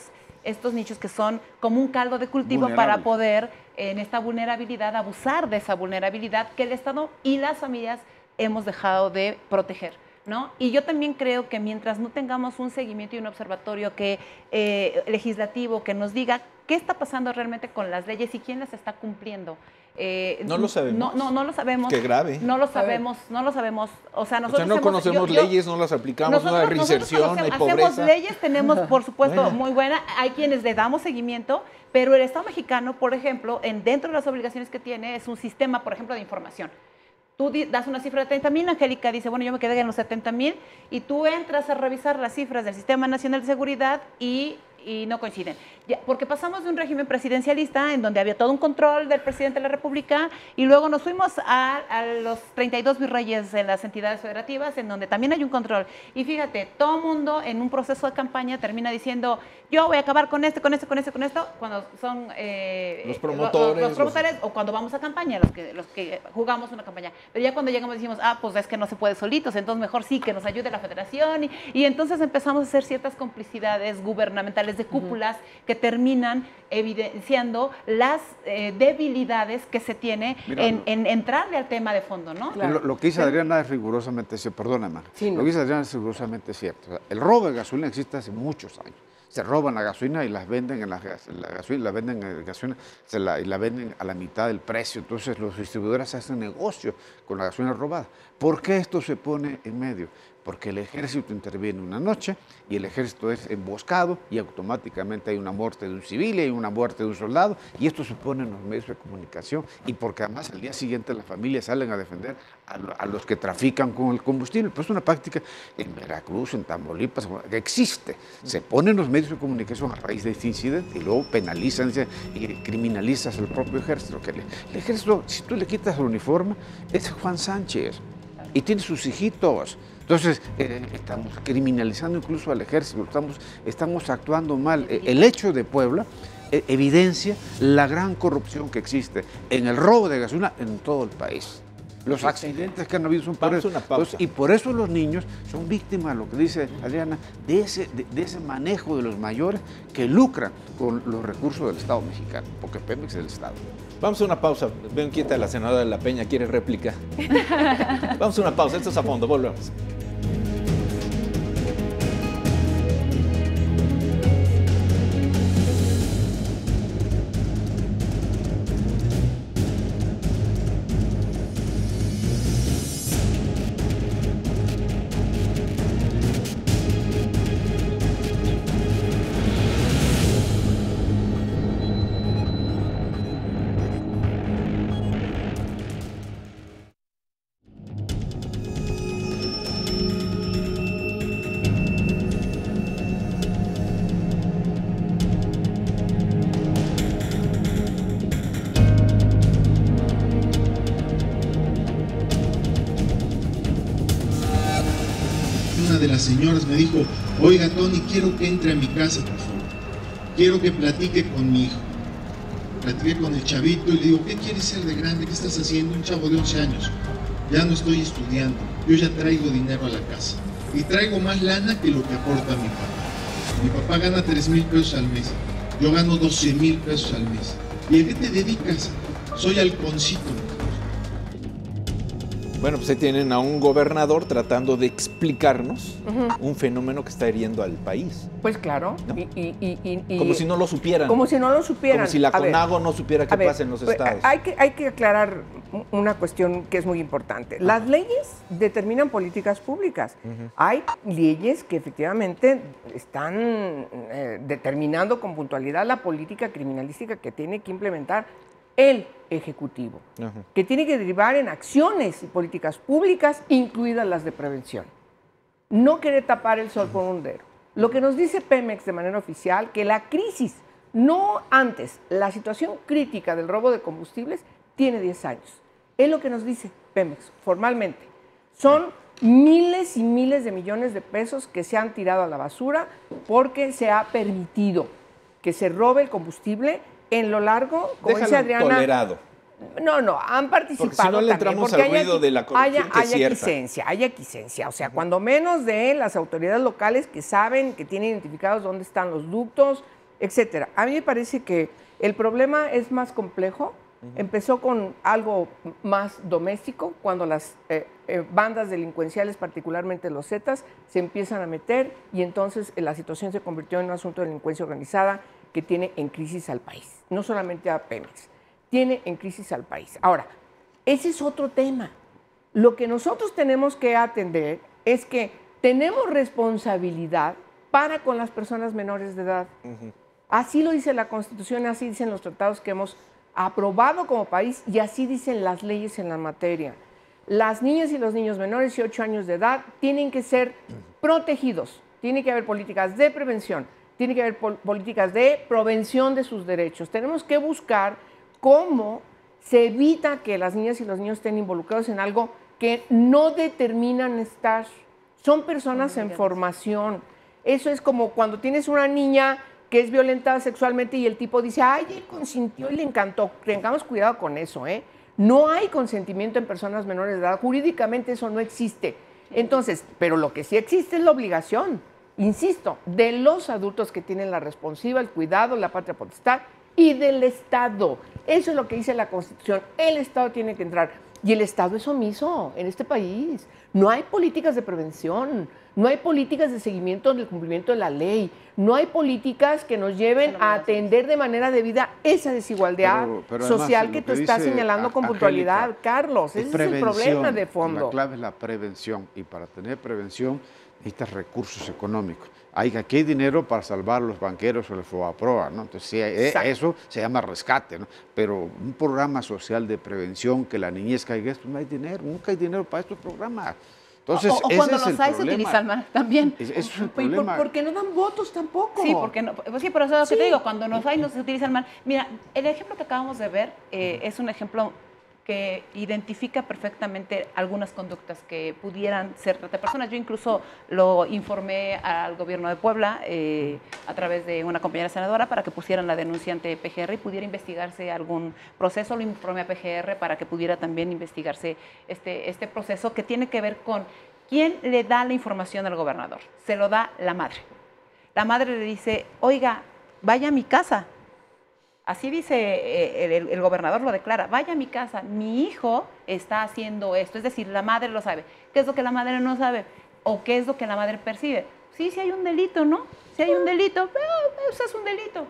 que son como un caldo de cultivo para Vulnerables. poder, en esta vulnerabilidad, abusar de esa vulnerabilidad que el Estado y las familias hemos dejado de proteger, ¿no? Y yo también creo que mientras no tengamos un seguimiento y un observatorio legislativo que nos diga qué está pasando realmente con las leyes y quién las está cumpliendo. No lo sabemos. No lo sabemos. Qué grave. No lo sabemos. O sea, nosotros no hemos- conocemos yo- leyes, no las aplicamos, no hay reinserción, no hay hacemos pobreza. leyes, tenemos, por supuesto, Bueno. muy buena. Hay quienes le damos seguimiento, pero el Estado mexicano, por ejemplo, dentro de las obligaciones que tiene, es un sistema, por ejemplo, de información. Tú das una cifra de 30,000, Angélica dice, bueno, yo me quedé en los 70,000, y tú entras a revisar las cifras del Sistema Nacional de Seguridad y y no coinciden. Porque pasamos de un régimen presidencialista en donde había todo un control del presidente de la República y luego nos fuimos a los 32 virreyes en las entidades federativas en donde también hay un control. Y fíjate, todo mundo en un proceso de campaña termina diciendo yo voy a acabar con esto, cuando son los promotores o cuando vamos a campaña, los que jugamos una campaña. Pero ya cuando llegamos decimos, pues es que no se puede solitos, entonces mejor sí que nos ayude la federación y entonces empezamos a hacer ciertas complicidades gubernamentales de cúpulas que terminan evidenciando las debilidades que se tiene en entrarle al tema de fondo, ¿no? Claro. Lo que dice Adriana es rigurosamente cierto, perdóname, sí, no. Lo que dice Adriana es rigurosamente cierto. O sea, el robo de gasolina existe hace muchos años. Se roban la gasolina y las venden en la gasolina, la venden en gasolina, y la venden a la mitad del precio. Entonces los distribuidores hacen negocio con la gasolina robada. ¿Por qué esto se pone en medio? Porque el ejército interviene una noche y el ejército es emboscado y automáticamente hay una muerte de un civil y hay una muerte de un soldado y esto se pone en los medios de comunicación y porque además al día siguiente las familias salen a defender a los que trafican con el combustible. Pues es una práctica en Veracruz, en Tamaulipas, que existe. Se pone en los medios de comunicación a raíz de este incidente y luego penalizan y criminalizas al propio ejército. El ejército, si tú le quitas el uniforme, es Juan Sánchez y tiene sus hijitos. Entonces, estamos criminalizando incluso al ejército, estamos actuando mal. El hecho de Puebla evidencia la gran corrupción que existe en el robo de gasolina en todo el país. Los accidentes que han habido son por eso. Y por eso los niños son víctimas, lo que dice Adriana, de ese manejo de los mayores que lucran con los recursos del Estado mexicano, porque Pemex es el Estado. Vamos a una pausa. Veo inquieta la senadora de La Peña, quiere réplica. Vamos a una pausa, esto es A Fondo, volvemos. De las señoras me dijo, oiga Tony, quiero que entre a mi casa, por favor, quiero que platique con mi hijo. Platiqué con el chavito y le digo, ¿qué quieres ser de grande? ¿Qué estás haciendo? Un chavo de 11 años, ya no estoy estudiando, yo ya traigo dinero a la casa y traigo más lana que lo que aporta mi papá gana 3,000 pesos al mes, yo gano 12,000 pesos al mes. ¿Y a qué te dedicas? Soy halconcito. Bueno, pues ahí tienen a un gobernador tratando de explicarnos un fenómeno que está hiriendo al país. Pues claro. ¿No? Y como si no lo supieran. Como si no lo supieran. Como si la CONAGO no supiera qué pasa en los estados. Hay que aclarar una cuestión que es muy importante. Las leyes determinan políticas públicas. Hay leyes que efectivamente están determinando con puntualidad la política criminalística que tiene que implementar el Ejecutivo, que tiene que derivar en acciones y políticas públicas, incluidas las de prevención. No quiere tapar el sol con un dedo. Lo que nos dice Pemex de manera oficial, que la crisis, no antes, la situación crítica del robo de combustibles tiene 10 años. Es lo que nos dice Pemex formalmente. Son miles y miles de millones de pesos que se han tirado a la basura porque se ha permitido que se robe el combustible en lo largo, como dice Adriana. Tolerado. No, han participado. Porque si no le entramos al ruido de la corrupción, que es cierta. Hay aquiescencia. O sea, cuando menos de las autoridades locales que saben, que tienen identificados dónde están los ductos, etcétera. A mí me parece que el problema es más complejo. Empezó con algo más doméstico, cuando las bandas delincuenciales, particularmente los Zetas, se empiezan a meter y entonces la situación se convirtió en un asunto de delincuencia organizada que tiene en crisis al país, no solamente a Pemex, tiene en crisis al país. Ahora, ese es otro tema. Lo que nosotros tenemos que atender es que tenemos responsabilidad para con las personas menores de edad. Así lo dice la Constitución, así dicen los tratados que hemos aprobado como país y así dicen las leyes en la materia. Las niñas y los niños menores de 8 años de edad tienen que ser protegidos, tiene que haber políticas de prevención, tiene que haber políticas de prevención de sus derechos. Tenemos que buscar cómo se evita que las niñas y los niños estén involucrados en algo que no determinan estar. Son personas en formación. Eso es como cuando tienes una niña que es violentada sexualmente y el tipo dice, ay, él consintió y le encantó. Tengamos cuidado con eso, ¿eh? No hay consentimiento en personas menores de edad. Jurídicamente eso no existe. Entonces, pero lo que sí existe es la obligación, insisto, de los adultos que tienen la responsiva, el cuidado, la patria potestad y del Estado. Eso es lo que dice la Constitución. El Estado tiene que entrar. Y el Estado es omiso en este país. No hay políticas de prevención, no hay políticas de seguimiento del cumplimiento de la ley, no hay políticas que nos lleven a atender de manera debida esa desigualdad pero social además, que tú estás señalando con puntualidad, Angélica, Carlos. Ese es el problema de fondo. La clave es la prevención y para tener prevención necesitas recursos económicos. Aquí hay dinero para salvar a los banqueros o el FOBAPROA, ¿no? Entonces, sí, eso se llama rescate, ¿no? Pero un programa social de prevención que la niñez caiga, esto no hay dinero, nunca hay dinero para estos programas. Entonces, o cuando los hay se utilizan mal también. Eso es el problema. ¿Por qué no dan votos tampoco? Sí, porque no, pues sí, por eso es lo que te digo, cuando nos hay no se utilizan mal. Mira, el ejemplo que acabamos de ver es un ejemplo que identifica perfectamente algunas conductas que pudieran ser trata de personas. Yo incluso lo informé al gobierno de Puebla a través de una compañera senadora para que pusieran la denuncia ante PGR y pudiera investigarse algún proceso. Lo informé a PGR para que pudiera también investigarse este proceso que tiene que ver con quién le da la información al gobernador. Se lo da la madre. La madre le dice, oiga, vaya a mi casa. Así dice el gobernador, lo declara, vaya a mi casa, mi hijo está haciendo esto, es decir, la madre lo sabe. ¿Qué es lo que la madre no sabe? ¿O qué es lo que la madre percibe? Sí, hay un delito, ¿no? Si hay un delito, eso es un delito.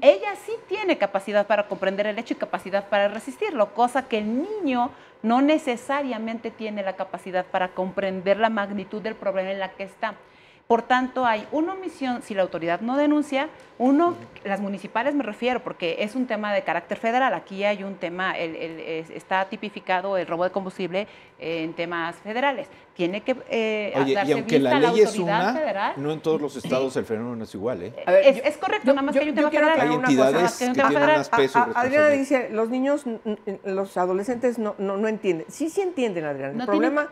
Ella sí tiene capacidad para comprender el hecho y capacidad para resistirlo, cosa que el niño no necesariamente tiene la capacidad para comprender la magnitud del problema en la que está. Por tanto, hay una omisión si la autoridad no denuncia, las municipales me refiero, porque es un tema de carácter federal. Aquí hay un tema, está tipificado el robo de combustible en temas federales. Tiene que darse y aunque vista la a la ley es autoridad una, federal. no en todos los estados el fenómeno no es igual, ¿eh? A ver, Es correcto, nada más que hay un tema federal. Hay entidades que tienen más peso y Adriana dice, los niños, los adolescentes no entienden. Sí entienden, Adriana. El problema...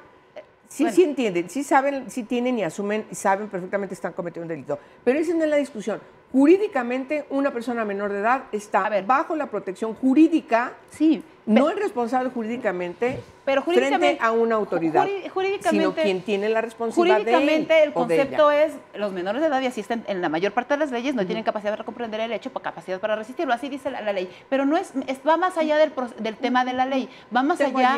Sí entienden, sí saben, sí tienen y asumen y saben perfectamente que están cometiendo un delito. Pero esa no es la discusión. Jurídicamente, una persona menor de edad está bajo la protección jurídica, no es responsable jurídicamente, pero frente a una autoridad, sino quien tiene la responsabilidad de él. Jurídicamente el concepto es, los menores de edad, y así están en la mayor parte de las leyes, no tienen capacidad para comprender el hecho, capacidad para resistirlo, así dice la ley. Pero no va más allá del tema de la ley, va más allá...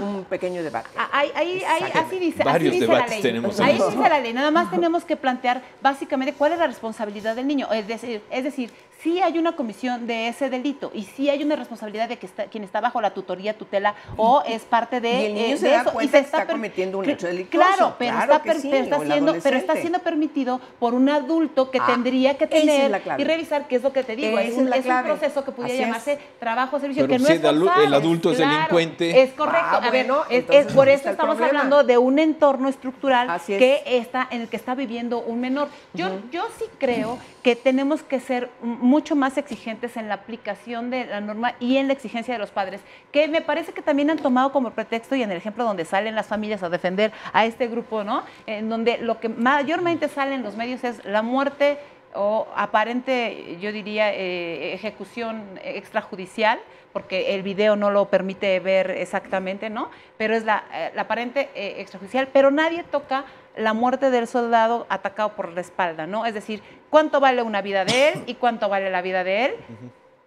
un pequeño debate. Así dice Varios la debates ley. tenemos. Ahí dice la ley, nada más tenemos que plantear básicamente cuál es la responsabilidad del niño. Es decir, sí hay una comisión de ese delito y sí hay una responsabilidad de que quien está bajo la tutoría, tutela o es parte de y el niño se da eso, cuenta que está cometiendo un hecho delictuoso. Claro, pero está siendo permitido por un adulto que tendría que tener y revisar qué es lo que te digo. Es un proceso que pudiera llamarse trabajo servicio, pero que no es forzado. El adulto es delincuente. Es correcto. Por eso estamos hablando de un entorno estructural en el que está viviendo un menor. Yo sí creo que tenemos que ser mucho más exigentes en la aplicación de la norma y en la exigencia de los padres, que me parece que también han tomado como pretexto, y en el ejemplo donde salen las familias a defender a este grupo, ¿no? En donde lo que mayormente sale en los medios es la muerte o aparente, yo diría, ejecución extrajudicial, porque el video no lo permite ver exactamente, ¿no? Pero es la aparente extrajudicial, pero nadie toca la muerte del soldado atacado por la espalda, ¿no? Es decir, ¿cuánto vale una vida de él y cuánto vale la vida de él?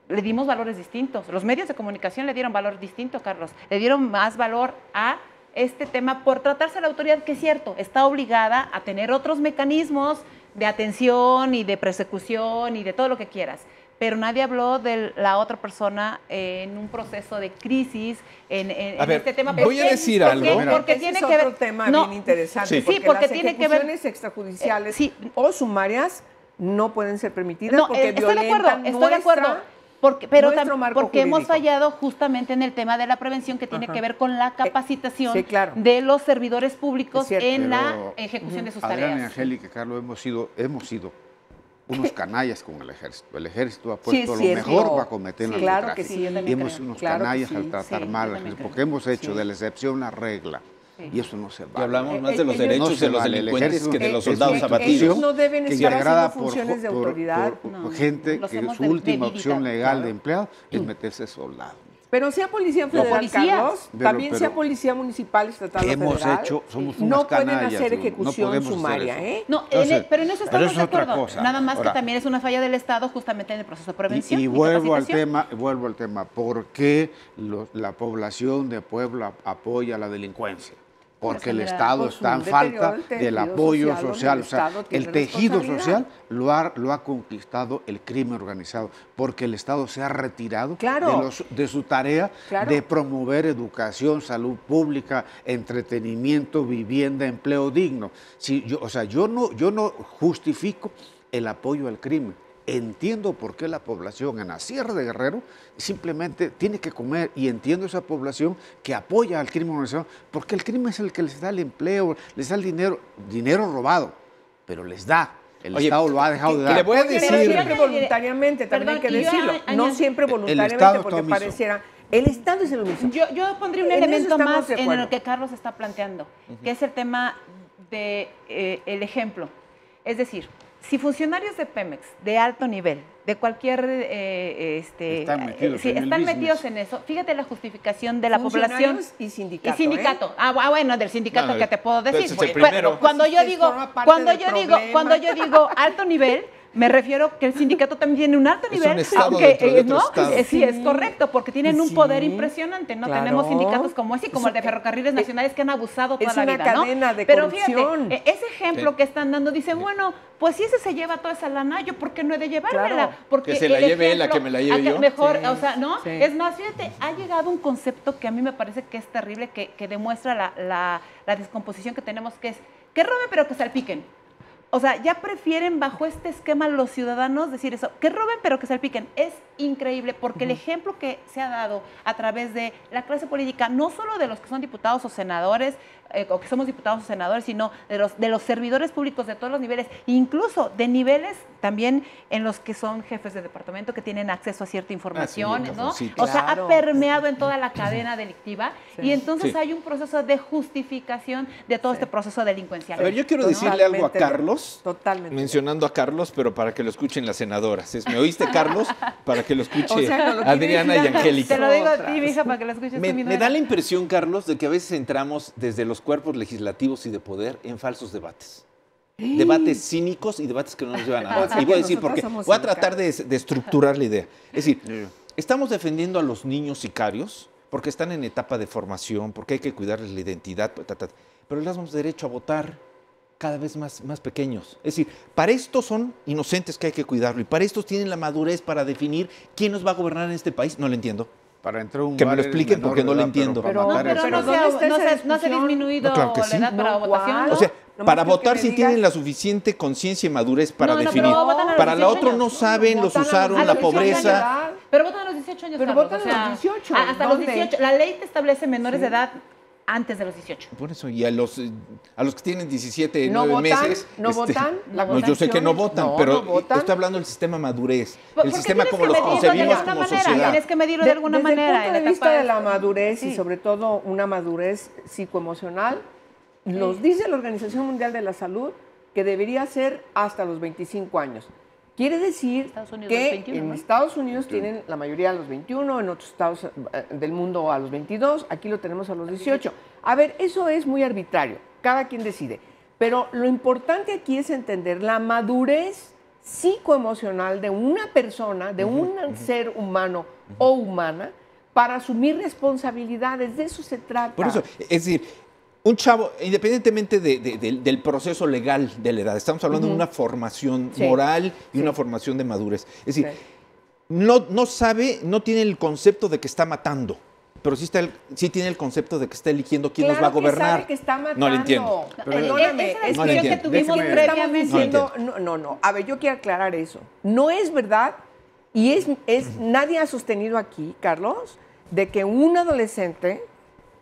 Le dimos valores distintos. Los medios de comunicación le dieron valor distinto, Carlos. Le dieron más valor a este tema por tratarse de la autoridad, que es cierto, está obligada a tener otros mecanismos de atención y de persecución y de todo lo que quieras. Pero nadie habló de la otra persona en un proceso de crisis en este tema. Voy a decir algo. Porque tiene que ver otro tema bien interesante. Sí, porque tiene que ver extrajudiciales o sumarias no pueden ser permitidas porque estoy de acuerdo. Porque hemos fallado justamente en el tema de la prevención, que tiene que ver con la capacitación de los servidores públicos en la ejecución de sus tareas. Adriana y Angélica, Carlos, hemos sido unos canallas con el ejército. El ejército ha puesto Sí, lo mejor para cometer sí, la claro que sí, yo y también hemos creo. unos Claro que canallas sí. al tratar Sí, mal yo a la también gente, creo. porque hemos hecho Sí. de la excepción la regla. Sí. Y eso no se Y vale. hablamos más de los ellos- derechos no se de los vale. El delincuentes ejército que de los es soldados una abatidos. Ellos no deben que estar integrada haciendo funciones de autoridad. por No, gente los que hemos su última opción debilitado, legal claro. de empleado es meterse soldado. Pero sea policía federal, policías. Carlos, Pero- también sea pero policía municipal, estatal o hemos federal, hecho- somos no unas pueden canallas, hacer digo, no ejecución podemos hacer sumaria, eso. ¿eh? No, Entonces, pero en eso pero estamos es de otra acuerdo. cosa. Nada más Ahora, que también es una falla del Estado justamente en el proceso de prevención. Y vuelvo al capacitación. tema, ¿por qué la población de Puebla apoya la delincuencia? Porque el Pues, Estado pues, está en un deterioro falta del del tejido apoyo social, social. donde O sea, el Estado tiene el tejido responsabilidad. social lo ha conquistado el crimen organizado, porque el Estado se ha retirado Claro. de su tarea Claro. de promover educación, salud pública, entretenimiento, vivienda, empleo digno. Si yo no justifico el apoyo al crimen. Entiendo por qué la población en la Sierra de Guerrero simplemente tiene que comer, y entiendo esa población que apoya al crimen organizado, porque el crimen es el que les da el empleo, les da el dinero robado, pero les da. El Oye, Estado lo ha dejado de dar. le voy a Pero decir- siempre voluntariamente, también Perdón, hay que y yo decirlo. No añado- siempre El voluntariamente, Estado está porque omiso. pareciera... El Estado es el omiso. Yo pondría un En eso elemento estamos más de en acuerdo. lo que Carlos está planteando, que es el tema de el ejemplo. Es decir, si funcionarios de Pemex de alto nivel, de cualquier Están metidos sí, en el están business. metidos en eso, fíjate la justificación de la población. Funcionarios y sindicato. Y sindicato. ¿eh? Bueno, del sindicato No, que te puedo pero decir. ese es el Bueno, primero. cuando Pues yo usted digo, forma parte del problema. cuando yo digo alto nivel, me refiero que el sindicato también tiene un alto Es nivel, un estado aunque dentro de otro ¿no? estado. Sí, es correcto, porque tienen un Sí, poder impresionante, ¿no? claro. Tenemos sindicatos como ese, como Eso- el de Ferrocarriles Nacionales, que han abusado toda es la una vida, ¿no? cadena de Pero corrupción. fíjate, ese ejemplo que están dando, dicen, bueno, pues si ese se lleva toda esa lana, ¿yo por qué no he de llevármela? Claro. Porque Que se la el lleve él, a ejemplo- que me la lleve a que yo. Mejor, Sí, o sea, ¿no? sí. Es más, fíjate, ha llegado un concepto que a mí me parece que es terrible, que demuestra la descomposición que tenemos, que es que roben pero que salpiquen. O sea, ya prefieren bajo este esquema los ciudadanos decir eso, que roben pero que salpiquen. Es increíble porque el ejemplo que se ha dado a través de la clase política, no solo de los que son diputados o senadores, o que somos diputados o senadores, sino de los servidores públicos de todos los niveles, incluso de niveles también en los que son jefes de departamento que tienen acceso a cierta información, ¿no? cajoncito. O sea, Claro. ha permeado en toda la cadena delictiva y entonces Sí. hay un proceso de justificación de todo este proceso delincuencial. A ver, yo quiero Totalmente decirle algo a de- Carlos, totalmente. mencionando a Carlos, pero para que lo escuchen las senadoras. ¿Me oíste, Carlos? Para que lo escuche O sea, no lo quiere Adriana y decir a- Angélica. Te lo digo a Otras. ti, mija, para que lo escuches Me, tú, mi me nuera. da la impresión, Carlos, de que a veces entramos desde los cuerpos legislativos y de poder en falsos debates. Debates cínicos y debates que no nos llevan a nada. O sea, Y voy a que decir nosotros porque somos voy a cínicas. tratar de estructurar la idea. Es decir, estamos defendiendo a los niños sicarios porque están en etapa de formación, porque hay que cuidarles la identidad, pero les damos derecho a votar cada vez más pequeños. Es decir, para estos son inocentes que hay que cuidarlo y para estos tienen la madurez para definir quién nos va a gobernar en este país. No lo entiendo. Para entrar a un Que me bar lo eres expliquen menor porque de no lo edad, entiendo. para Pero- No, matar pero es- no ¿dónde se está esa ha discusión? disminuido No, claro que la sí. edad para No, votación. ¿cuál? ¿no? O sea, Nomás para quiero votar que sí me tienen digas- la suficiente conciencia y madurez para No, no, definir. pero votan a los Para la 18 otra no años. saben, los Votan a los usaron, la 18 años. pobreza. Pero votan a los 18 años, Pero Carlos, votan o a sea, los 18, hasta los ¿dónde? 18. La ley te establece menores de edad antes de los 18. Por eso, y a los que tienen 17, No 9 votan, meses. no votan, la No, yo sé que no votación votan, no, pero no votan. estoy hablando del sistema madurez, el Porque sistema tienes como que los medirlo de concebimos alguna como manera, sociedad. Tienes que medirlo de alguna Desde manera. el punto en de la vista etapa de la madurez Sí. y sobre todo una madurez psicoemocional, nos dice la Organización Mundial de la Salud que debería ser hasta los 25 años. Quiere decir Estados Unidos que los 21, en ¿no? Estados Unidos tienen la mayoría a los 21, en otros estados del mundo a los 22, aquí lo tenemos a los 18. A ver, eso es muy arbitrario, cada quien decide. Pero lo importante aquí es entender la madurez psicoemocional de una persona, de un ser humano o humana, para asumir responsabilidades. De eso se trata. Por eso, es decir, un chavo, independientemente del proceso legal de la edad, estamos hablando de una formación Sí. moral y Sí. una formación de madurez. Es decir, Sí. no sabe, no tiene el concepto de que está matando, pero sí tiene el concepto de que está eligiendo quién nos va a Claro que gobernar. sabe que está matando. No lo entiendo. Perdóname, Esa es No lo discusión que que entiendo. tuvimos Déjeme- estamos previamente. diciendo, no. A ver, yo quiero aclarar eso. No es verdad, y nadie ha sostenido aquí, Carlos, de que un adolescente,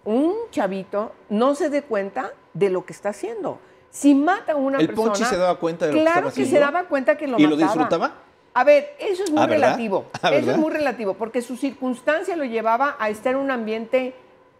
un chavito, no se dé cuenta de lo que está haciendo. Si mata a una ¿El persona... Ponchi se daba cuenta de lo que claro estaba que haciendo? se daba cuenta que lo ¿Y mataba. lo disfrutaba? A ver, eso es muy ¿verdad? relativo. Eso ¿Verdad? es muy relativo, porque su circunstancia lo llevaba a estar en un ambiente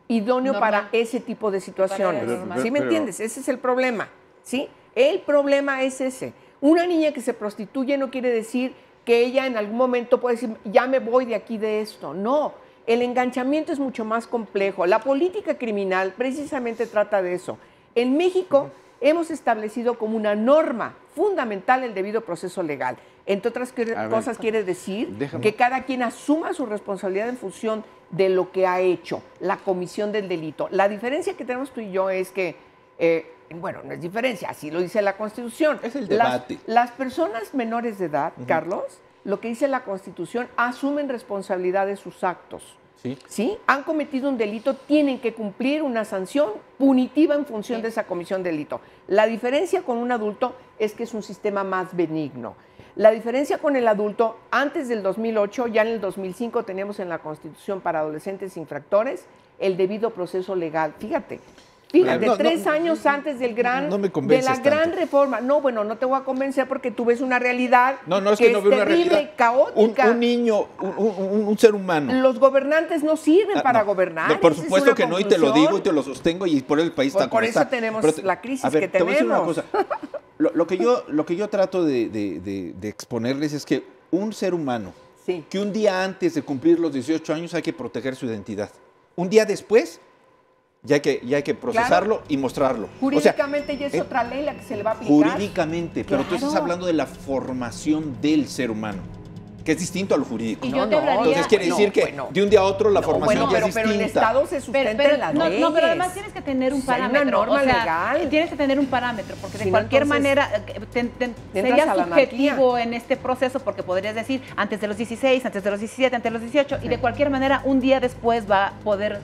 idóneo Normal. para ese tipo de situaciones. Pero- normal. ¿Sí me pero- entiendes? Ese es el problema, ¿sí? El problema es ese. Una niña que se prostituye no quiere decir que ella en algún momento puede decir, ya me voy de aquí de esto. No, el enganchamiento es mucho más complejo. La política criminal precisamente trata de eso. En México hemos establecido como una norma fundamental el debido proceso legal. Entre otras cosas quiere decir déjame. que cada quien asuma su responsabilidad en función de lo que ha hecho, la comisión del delito. La diferencia que tenemos tú y yo es que, bueno, no es diferencia, así lo dice la Constitución. Es el debate. Las personas menores de edad, Carlos, lo que dice la Constitución, asumen responsabilidad de sus actos. Sí. ¿Sí? Han cometido un delito, tienen que cumplir una sanción punitiva en función de esa comisión de delito. La diferencia con un adulto es que es un sistema más benigno. La diferencia con el adulto, antes del 2008, ya en el 2005 teníamos en la Constitución para adolescentes infractores el debido proceso legal. Fíjate, No, 3 años antes del no me de convences la gran tanto. reforma. No, bueno, no te voy a convencer porque tú ves una realidad No, es que no veo una terrible, realidad. caótica. Un niño, un ser humano. Los gobernantes no sirven para No, gobernar. no, por esa es supuesto una que no, y te lo conclusión. digo y te lo sostengo, y por el país está Por como eso está. tenemos Pero la crisis a ver, que te voy a decir una tenemos. cosa. Lo que yo trato de exponerles es que un ser humano, Sí. que un día antes de cumplir los 18 años hay que proteger su identidad. Un día después ya hay que procesarlo y mostrarlo. Jurídicamente ya es otra ley la que se le va a aplicar. Jurídicamente, pero tú estás Claro. hablando de la formación del ser humano, que es distinto a lo jurídico. Y yo te hablaría- Entonces quiere decir que de un día a otro la formación ya es pero en distinta. Estado se sustenta en las leyes. No, pero además tienes que tener un Sí, hay una parámetro. norma o sea, legal. Tienes que tener un parámetro, porque de Si no, cualquier entonces, manera entras sería a la subjetivo en este proceso, porque podrías decir antes de los 16, antes de los 17, antes de los 18, y de cualquier manera un día después va a poder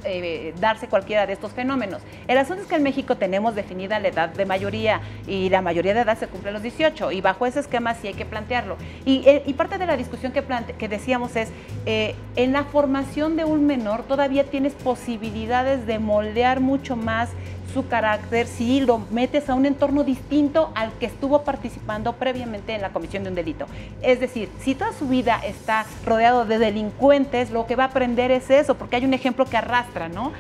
darse cualquiera de estos fenómenos. El asunto es que en México tenemos definida la edad de mayoría, y la mayoría de edad se cumple a los 18, y bajo ese esquema sí hay que plantearlo. Y parte de la discusión que decíamos es, en la formación de un menor todavía tienes posibilidades de moldear mucho más su carácter si lo metes a un entorno distinto al que estuvo participando previamente en la comisión de un delito. Es decir, si toda su vida está rodeado de delincuentes, lo que va a aprender es eso, porque hay un ejemplo que arrastra, ¿no?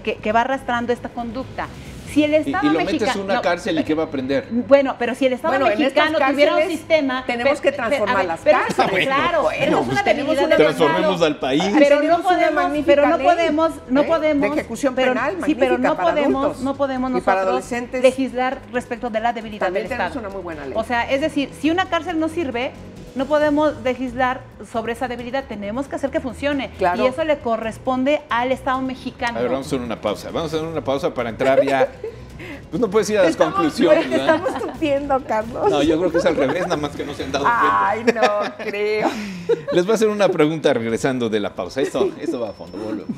Que va arrastrando esta conducta. Si el Estado y lo mexicano, metes en una cárcel y ¿qué va a aprender? Bueno, pero si el Estado Bueno, en mexicano estas tuviera un cárceles sistema... tenemos que transformar las pero cárceles. claro, Bueno, eso es pues una tenemos debilidad una- del Transformemos Estado. al país. Pero no Tenemos una podemos, magnífica pero no ley, podemos, no ¿eh? podemos, De ejecución pero, penal, sí, pero magnífica no para podemos, adultos. no podemos Y nosotros para adolescentes legislar respecto de la debilidad también del tenemos Estado. una muy buena ley. O sea, es decir, si una cárcel no sirve, no podemos legislar sobre esa debilidad, tenemos que hacer que funcione. Claro. Y eso le corresponde al Estado mexicano. A ver, vamos a hacer una pausa. Vamos a hacer una pausa para entrar ya. Pues no puedes ir a las conclusiones, ¿verdad? Estamos tupiendo, Carlos. No, yo creo que es al revés, nada más que no se han dado cuenta. Ay, no creo. Les voy a hacer una pregunta regresando de la pausa. Esto va a fondo, volvemos.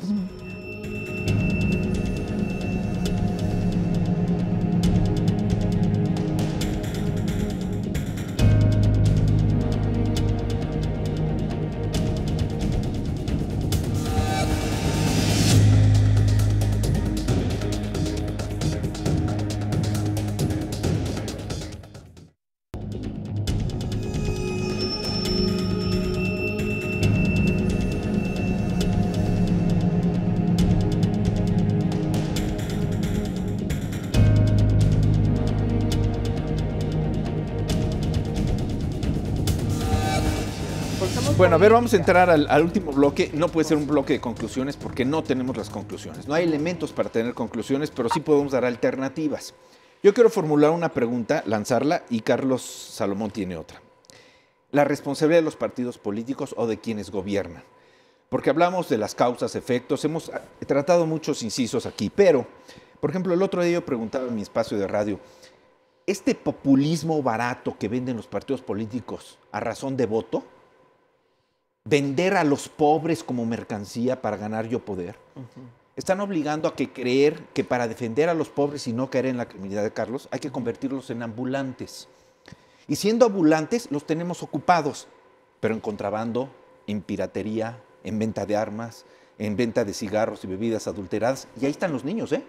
Bueno, a ver, vamos a entrar al último bloque. No puede ser un bloque de conclusiones porque no tenemos las conclusiones. No hay elementos para tener conclusiones, pero sí podemos dar alternativas. Yo quiero formular una pregunta, lanzarla, y Carlos Salomón tiene otra. La responsabilidad de los partidos políticos o de quienes gobiernan. Porque hablamos de las causas, efectos, hemos tratado muchos incisos aquí, pero, por ejemplo, el otro día yo preguntaba en mi espacio de radio, ¿este populismo barato que venden los partidos políticos a razón de voto? ¿Vender a los pobres como mercancía para ganar yo poder? Están obligando a creer que para defender a los pobres y no caer en la criminalidad de Carlos, hay que convertirlos en ambulantes. Y siendo ambulantes, los tenemos ocupados, pero en contrabando, en piratería, en venta de armas, en venta de cigarros y bebidas adulteradas. Y ahí están los niños, ¿eh?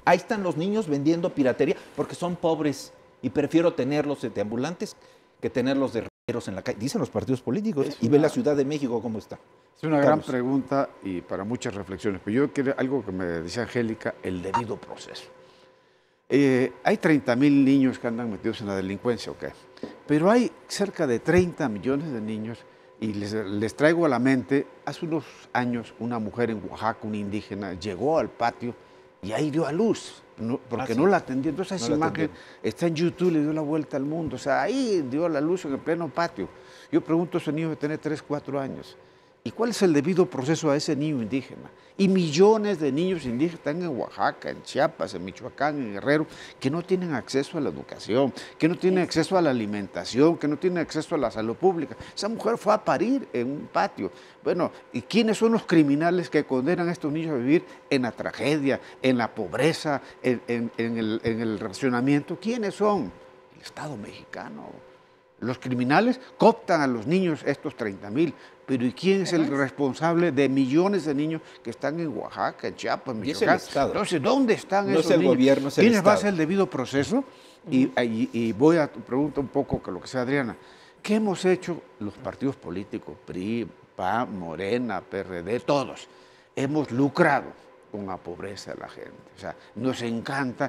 Ahí están los niños vendiendo piratería porque son pobres y prefiero tenerlos de ambulantes que tenerlos de rateros en la calle. Dicen los partidos políticos y ve la Ciudad de México cómo está. Es una gran pregunta y para muchas reflexiones. Pero yo quiero algo que me decía Angélica, el debido proceso. Hay 30,000 niños que andan metidos en la delincuencia, ok. Pero hay cerca de 30 millones de niños y les traigo a la mente, hace unos años una mujer en Oaxaca, una indígena, llegó al patio y ahí dio a luz, porque no la atendió. Entonces esa imagen está en YouTube, le dio la vuelta al mundo. O sea, ahí dio a la luz en el pleno patio. Yo pregunto a ese niño que tiene 3, 4 años, ¿y cuál es el debido proceso a ese niño indígena? Y millones de niños indígenas están en Oaxaca, en Chiapas, en Michoacán, en Guerrero, que no tienen acceso a la educación, que no tienen acceso a la alimentación, que no tienen acceso a la salud pública. Esa mujer fue a parir en un patio. Bueno, ¿y quiénes son los criminales que condenan a estos niños a vivir en la tragedia, en la pobreza, en el racionamiento? ¿Quiénes son? El Estado mexicano. Los criminales cooptan a los niños, estos 30,000, pero ¿y quién es el responsable de millones de niños que están en Oaxaca, en Chiapas, en Michoacán? Es el Estado. Entonces, ¿dónde están no esos es el niños? gobierno, es el ¿Quiénes va a Estado. hacer el debido proceso? Y voy a tu pregunta un poco con lo que sea Adriana. ¿Qué hemos hecho los partidos políticos, PRI, PAN, Morena, PRD, todos? Hemos lucrado con la pobreza de la gente. O sea, nos encanta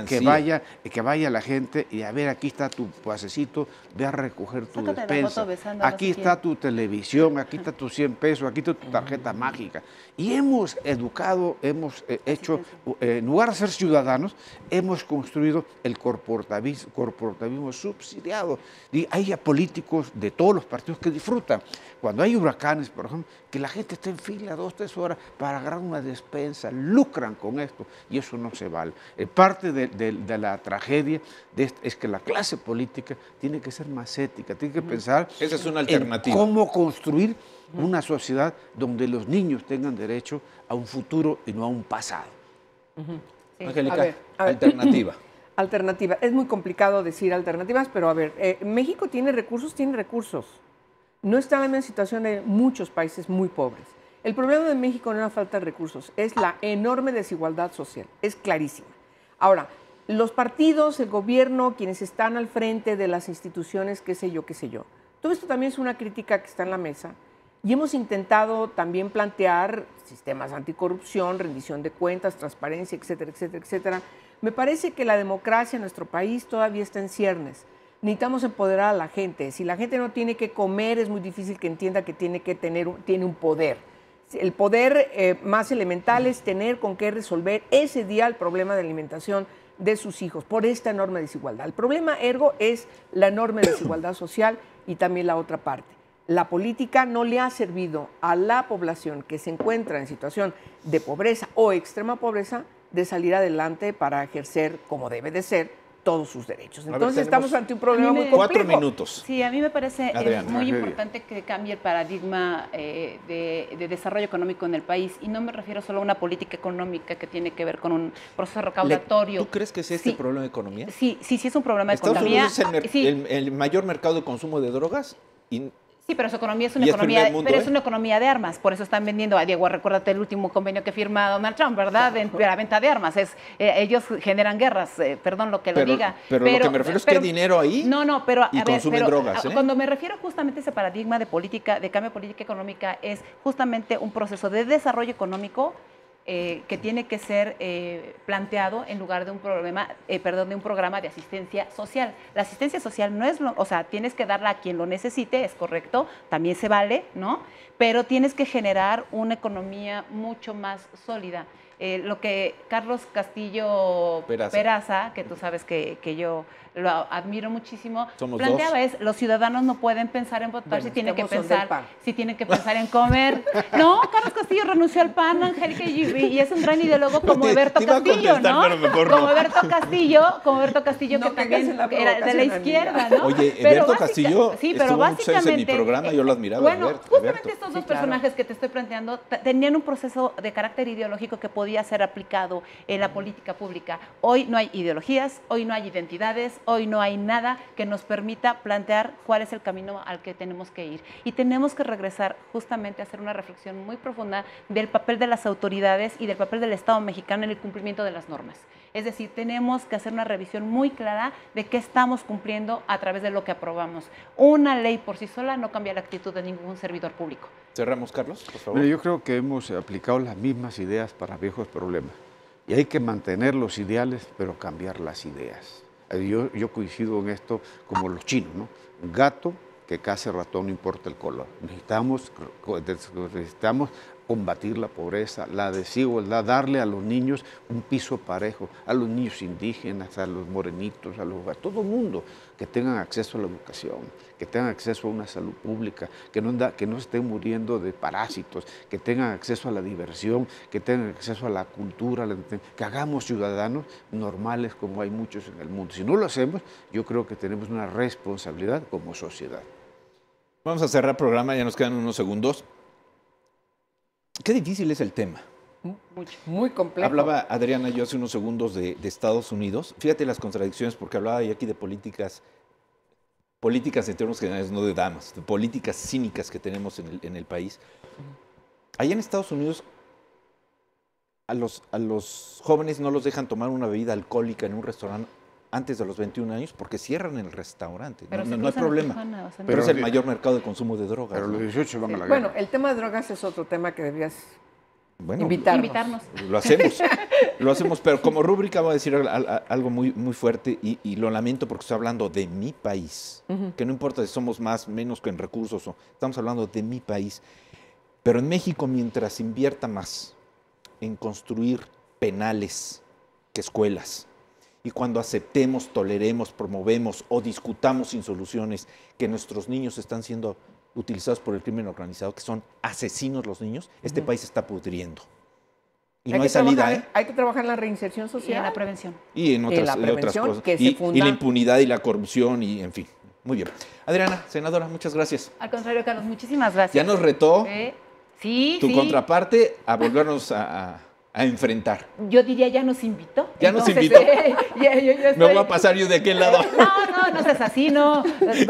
que vaya la gente y a ver, aquí está tu pasecito, ve a recoger tu despensa, aquí está tu televisión, aquí está tus 100 pesos, aquí está tu tarjeta mágica. Y hemos educado, hemos hecho, en lugar de ser ciudadanos, hemos construido el corporativismo subsidiado. Y hay políticos de todos los partidos que disfrutan. Cuando hay huracanes, por ejemplo, que la gente está en fila 2, 3 horas para agarrar una despensa, lucran con esto y eso no se vale. Parte de la tragedia es que la clase política tiene que ser más ética, tiene que pensar Esa es una alternativa. en cómo construir una sociedad donde los niños tengan derecho a un futuro y no a un pasado. Angélica, A ver. alternativa. Alternativa. Es muy complicado decir alternativas, pero a ver, México tiene recursos. No está en la misma situación de muchos países muy pobres. El problema de México no es la falta de recursos, es la enorme desigualdad social, es clarísima. Ahora, los partidos, el gobierno, quienes están al frente de las instituciones, qué sé yo. Todo esto también es una crítica que está en la mesa y hemos intentado también plantear sistemas anticorrupción, rendición de cuentas, transparencia, etcétera, etcétera, etcétera. Me parece que la democracia en nuestro país todavía está en ciernes. Necesitamos empoderar a la gente. Si la gente no tiene que comer, es muy difícil que entienda que tiene un poder. El poder más elemental es tener con qué resolver ese día el problema de alimentación de sus hijos por esta enorme desigualdad. El problema, ergo, es la enorme desigualdad social y también la otra parte. La política no le ha servido a la población que se encuentra en situación de pobreza o extrema pobreza de salir adelante para ejercer, como debe de ser, todos sus derechos. Entonces estamos ante un problema muy complejo. 4 minutos. Sí, a mí me parece muy tragedia. importante que cambie el paradigma de desarrollo económico en el país. Y no me refiero solo a una política económica que tiene que ver con un proceso recaudatorio. ¿Tú crees que es este problema de economía? Sí, es un problema de Estados economía. Unidos es el mayor mercado de consumo de drogas y Sí, pero su economía es una Y es economía, primer mundo, pero es una economía de armas. Por eso están vendiendo, Diego, recuérdate el último convenio que firma Donald Trump, ¿verdad? De la venta de armas. Ellos generan guerras, perdón lo que lo diga. Pero lo que me refiero es que hay dinero ahí y consumen drogas. Cuando me refiero justamente a ese paradigma de política, de cambio de política económica, es justamente un proceso de desarrollo económico que tiene que ser planteado en lugar de un de un programa de asistencia social. La asistencia social no es, tienes que darla a quien lo necesite, es correcto, también se vale, ¿no? Pero tienes que generar una economía mucho más sólida. Lo que Carlos Castillo Peraza, que tú sabes que yo lo admiro muchísimo, planteaba es, los ciudadanos no pueden pensar en votar si tienen que pensar en comer. No, Carlos Castillo renunció al PAN, Angélica, y es un gran ideólogo como Eberto Castillo, ¿no? Como Eberto Castillo, que también era de la izquierda, ¿no? Oye, Eberto Castillo estuvo muchos años en mi programa, yo lo admiraba. Bueno, justamente estos dos personajes que te estoy planteando tenían un proceso de carácter ideológico que podía ser aplicado en la política pública. Hoy no hay ideologías, hoy no hay identidades, hoy no hay nada que nos permita plantear cuál es el camino al que tenemos que ir. Y tenemos que regresar justamente a hacer una reflexión muy profunda del papel de las autoridades y del papel del Estado mexicano en el cumplimiento de las normas. Es decir, tenemos que hacer una revisión muy clara de qué estamos cumpliendo a través de lo que aprobamos. Una ley por sí sola no cambia la actitud de ningún servidor público. Cerramos, Carlos, por favor. Mira, yo creo que hemos aplicado las mismas ideas para viejos problemas. Y hay que mantener los ideales, pero cambiar las ideas. Yo coincido en esto como los chinos, ¿no? Gato que caza ratón, no importa el color. Necesitamos combatir la pobreza, la desigualdad, darle a los niños un piso parejo, a los niños indígenas, a los morenitos, a todo el mundo, que tengan acceso a la educación, que tengan acceso a una salud pública, que no estén muriendo de parásitos, que tengan acceso a la diversión, que tengan acceso a la cultura, que hagamos ciudadanos normales como hay muchos en el mundo. Si no lo hacemos, yo creo que tenemos una responsabilidad como sociedad. Vamos a cerrar el programa, ya nos quedan unos segundos. Qué difícil es el tema. Muy complejo. Hablaba Adriana yo hace unos segundos de Estados Unidos. Fíjate las contradicciones, porque hablaba yo aquí de políticas en términos generales, no de damas, de políticas cínicas que tenemos en el país. Allá en Estados Unidos, a los jóvenes no los dejan tomar una bebida alcohólica en un restaurante antes de los 21 años porque cierran el restaurante. Pero no hay problema. Tijuana, o sea, pero es el mayor mercado de consumo de drogas. Pero los 18 van a la guerra. Bueno, el tema de drogas es otro tema que deberías invitarnos. Lo hacemos, pero como rúbrica voy a decir algo muy, muy fuerte y lo lamento porque estoy hablando de mi país, que no importa si somos más, menos que en recursos, estamos hablando de mi país. Pero en México, mientras invierta más en construir penales que escuelas, y cuando aceptemos, toleremos, promovemos o discutamos sin soluciones que nuestros niños están siendo utilizados por el crimen organizado, que son asesinos los niños, este país se está pudriendo. Y no hay salida, Hay que trabajar en la reinserción social. Y en la prevención. Y en otras cosas. Que y la impunidad y la corrupción y en fin. Muy bien. Adriana, senadora, muchas gracias. Al contrario, Carlos, muchísimas gracias. Ya nos retó tu contraparte a volvernos a enfrentar. Yo diría, ya nos invitó. Ya nos invitó. Me voy a pasar yo de aquel lado. No seas así, no.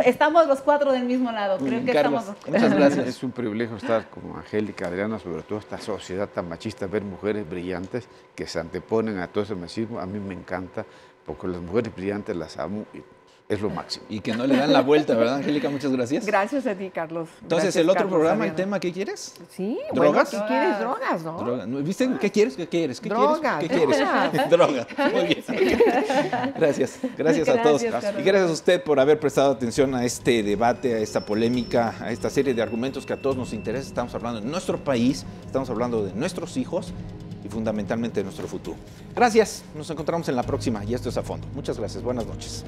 Estamos los cuatro del mismo lado. Creo que Carlos, muchas gracias. Es un privilegio estar como Angélica, Adriana, sobre todo esta sociedad tan machista, ver mujeres brillantes que se anteponen a todo ese machismo. A mí me encanta, porque las mujeres brillantes las amo y es lo máximo. Y que no le dan la vuelta, ¿verdad, Angélica? Muchas gracias. Gracias a ti, Carlos. Entonces, gracias, el otro Carlos, programa, Adriana. el tema, ¿qué quieres? Sí. ¿Drogas? Bueno, ¿qué quieres? Drogas, ¿no? Drogas. ¿Viste? ¿Qué quieres? ¿Qué quieres? ¿Qué Drogas, quieres? ¿Qué quieres? Drogas. Muy bien. Gracias. Gracias a todos. Carlos. Y gracias a usted por haber prestado atención a este debate, a esta polémica, a esta serie de argumentos que a todos nos interesa. Estamos hablando de nuestro país, estamos hablando de nuestros hijos y fundamentalmente de nuestro futuro. Gracias. Nos encontramos en la próxima y esto es A Fondo. Muchas gracias. Buenas noches.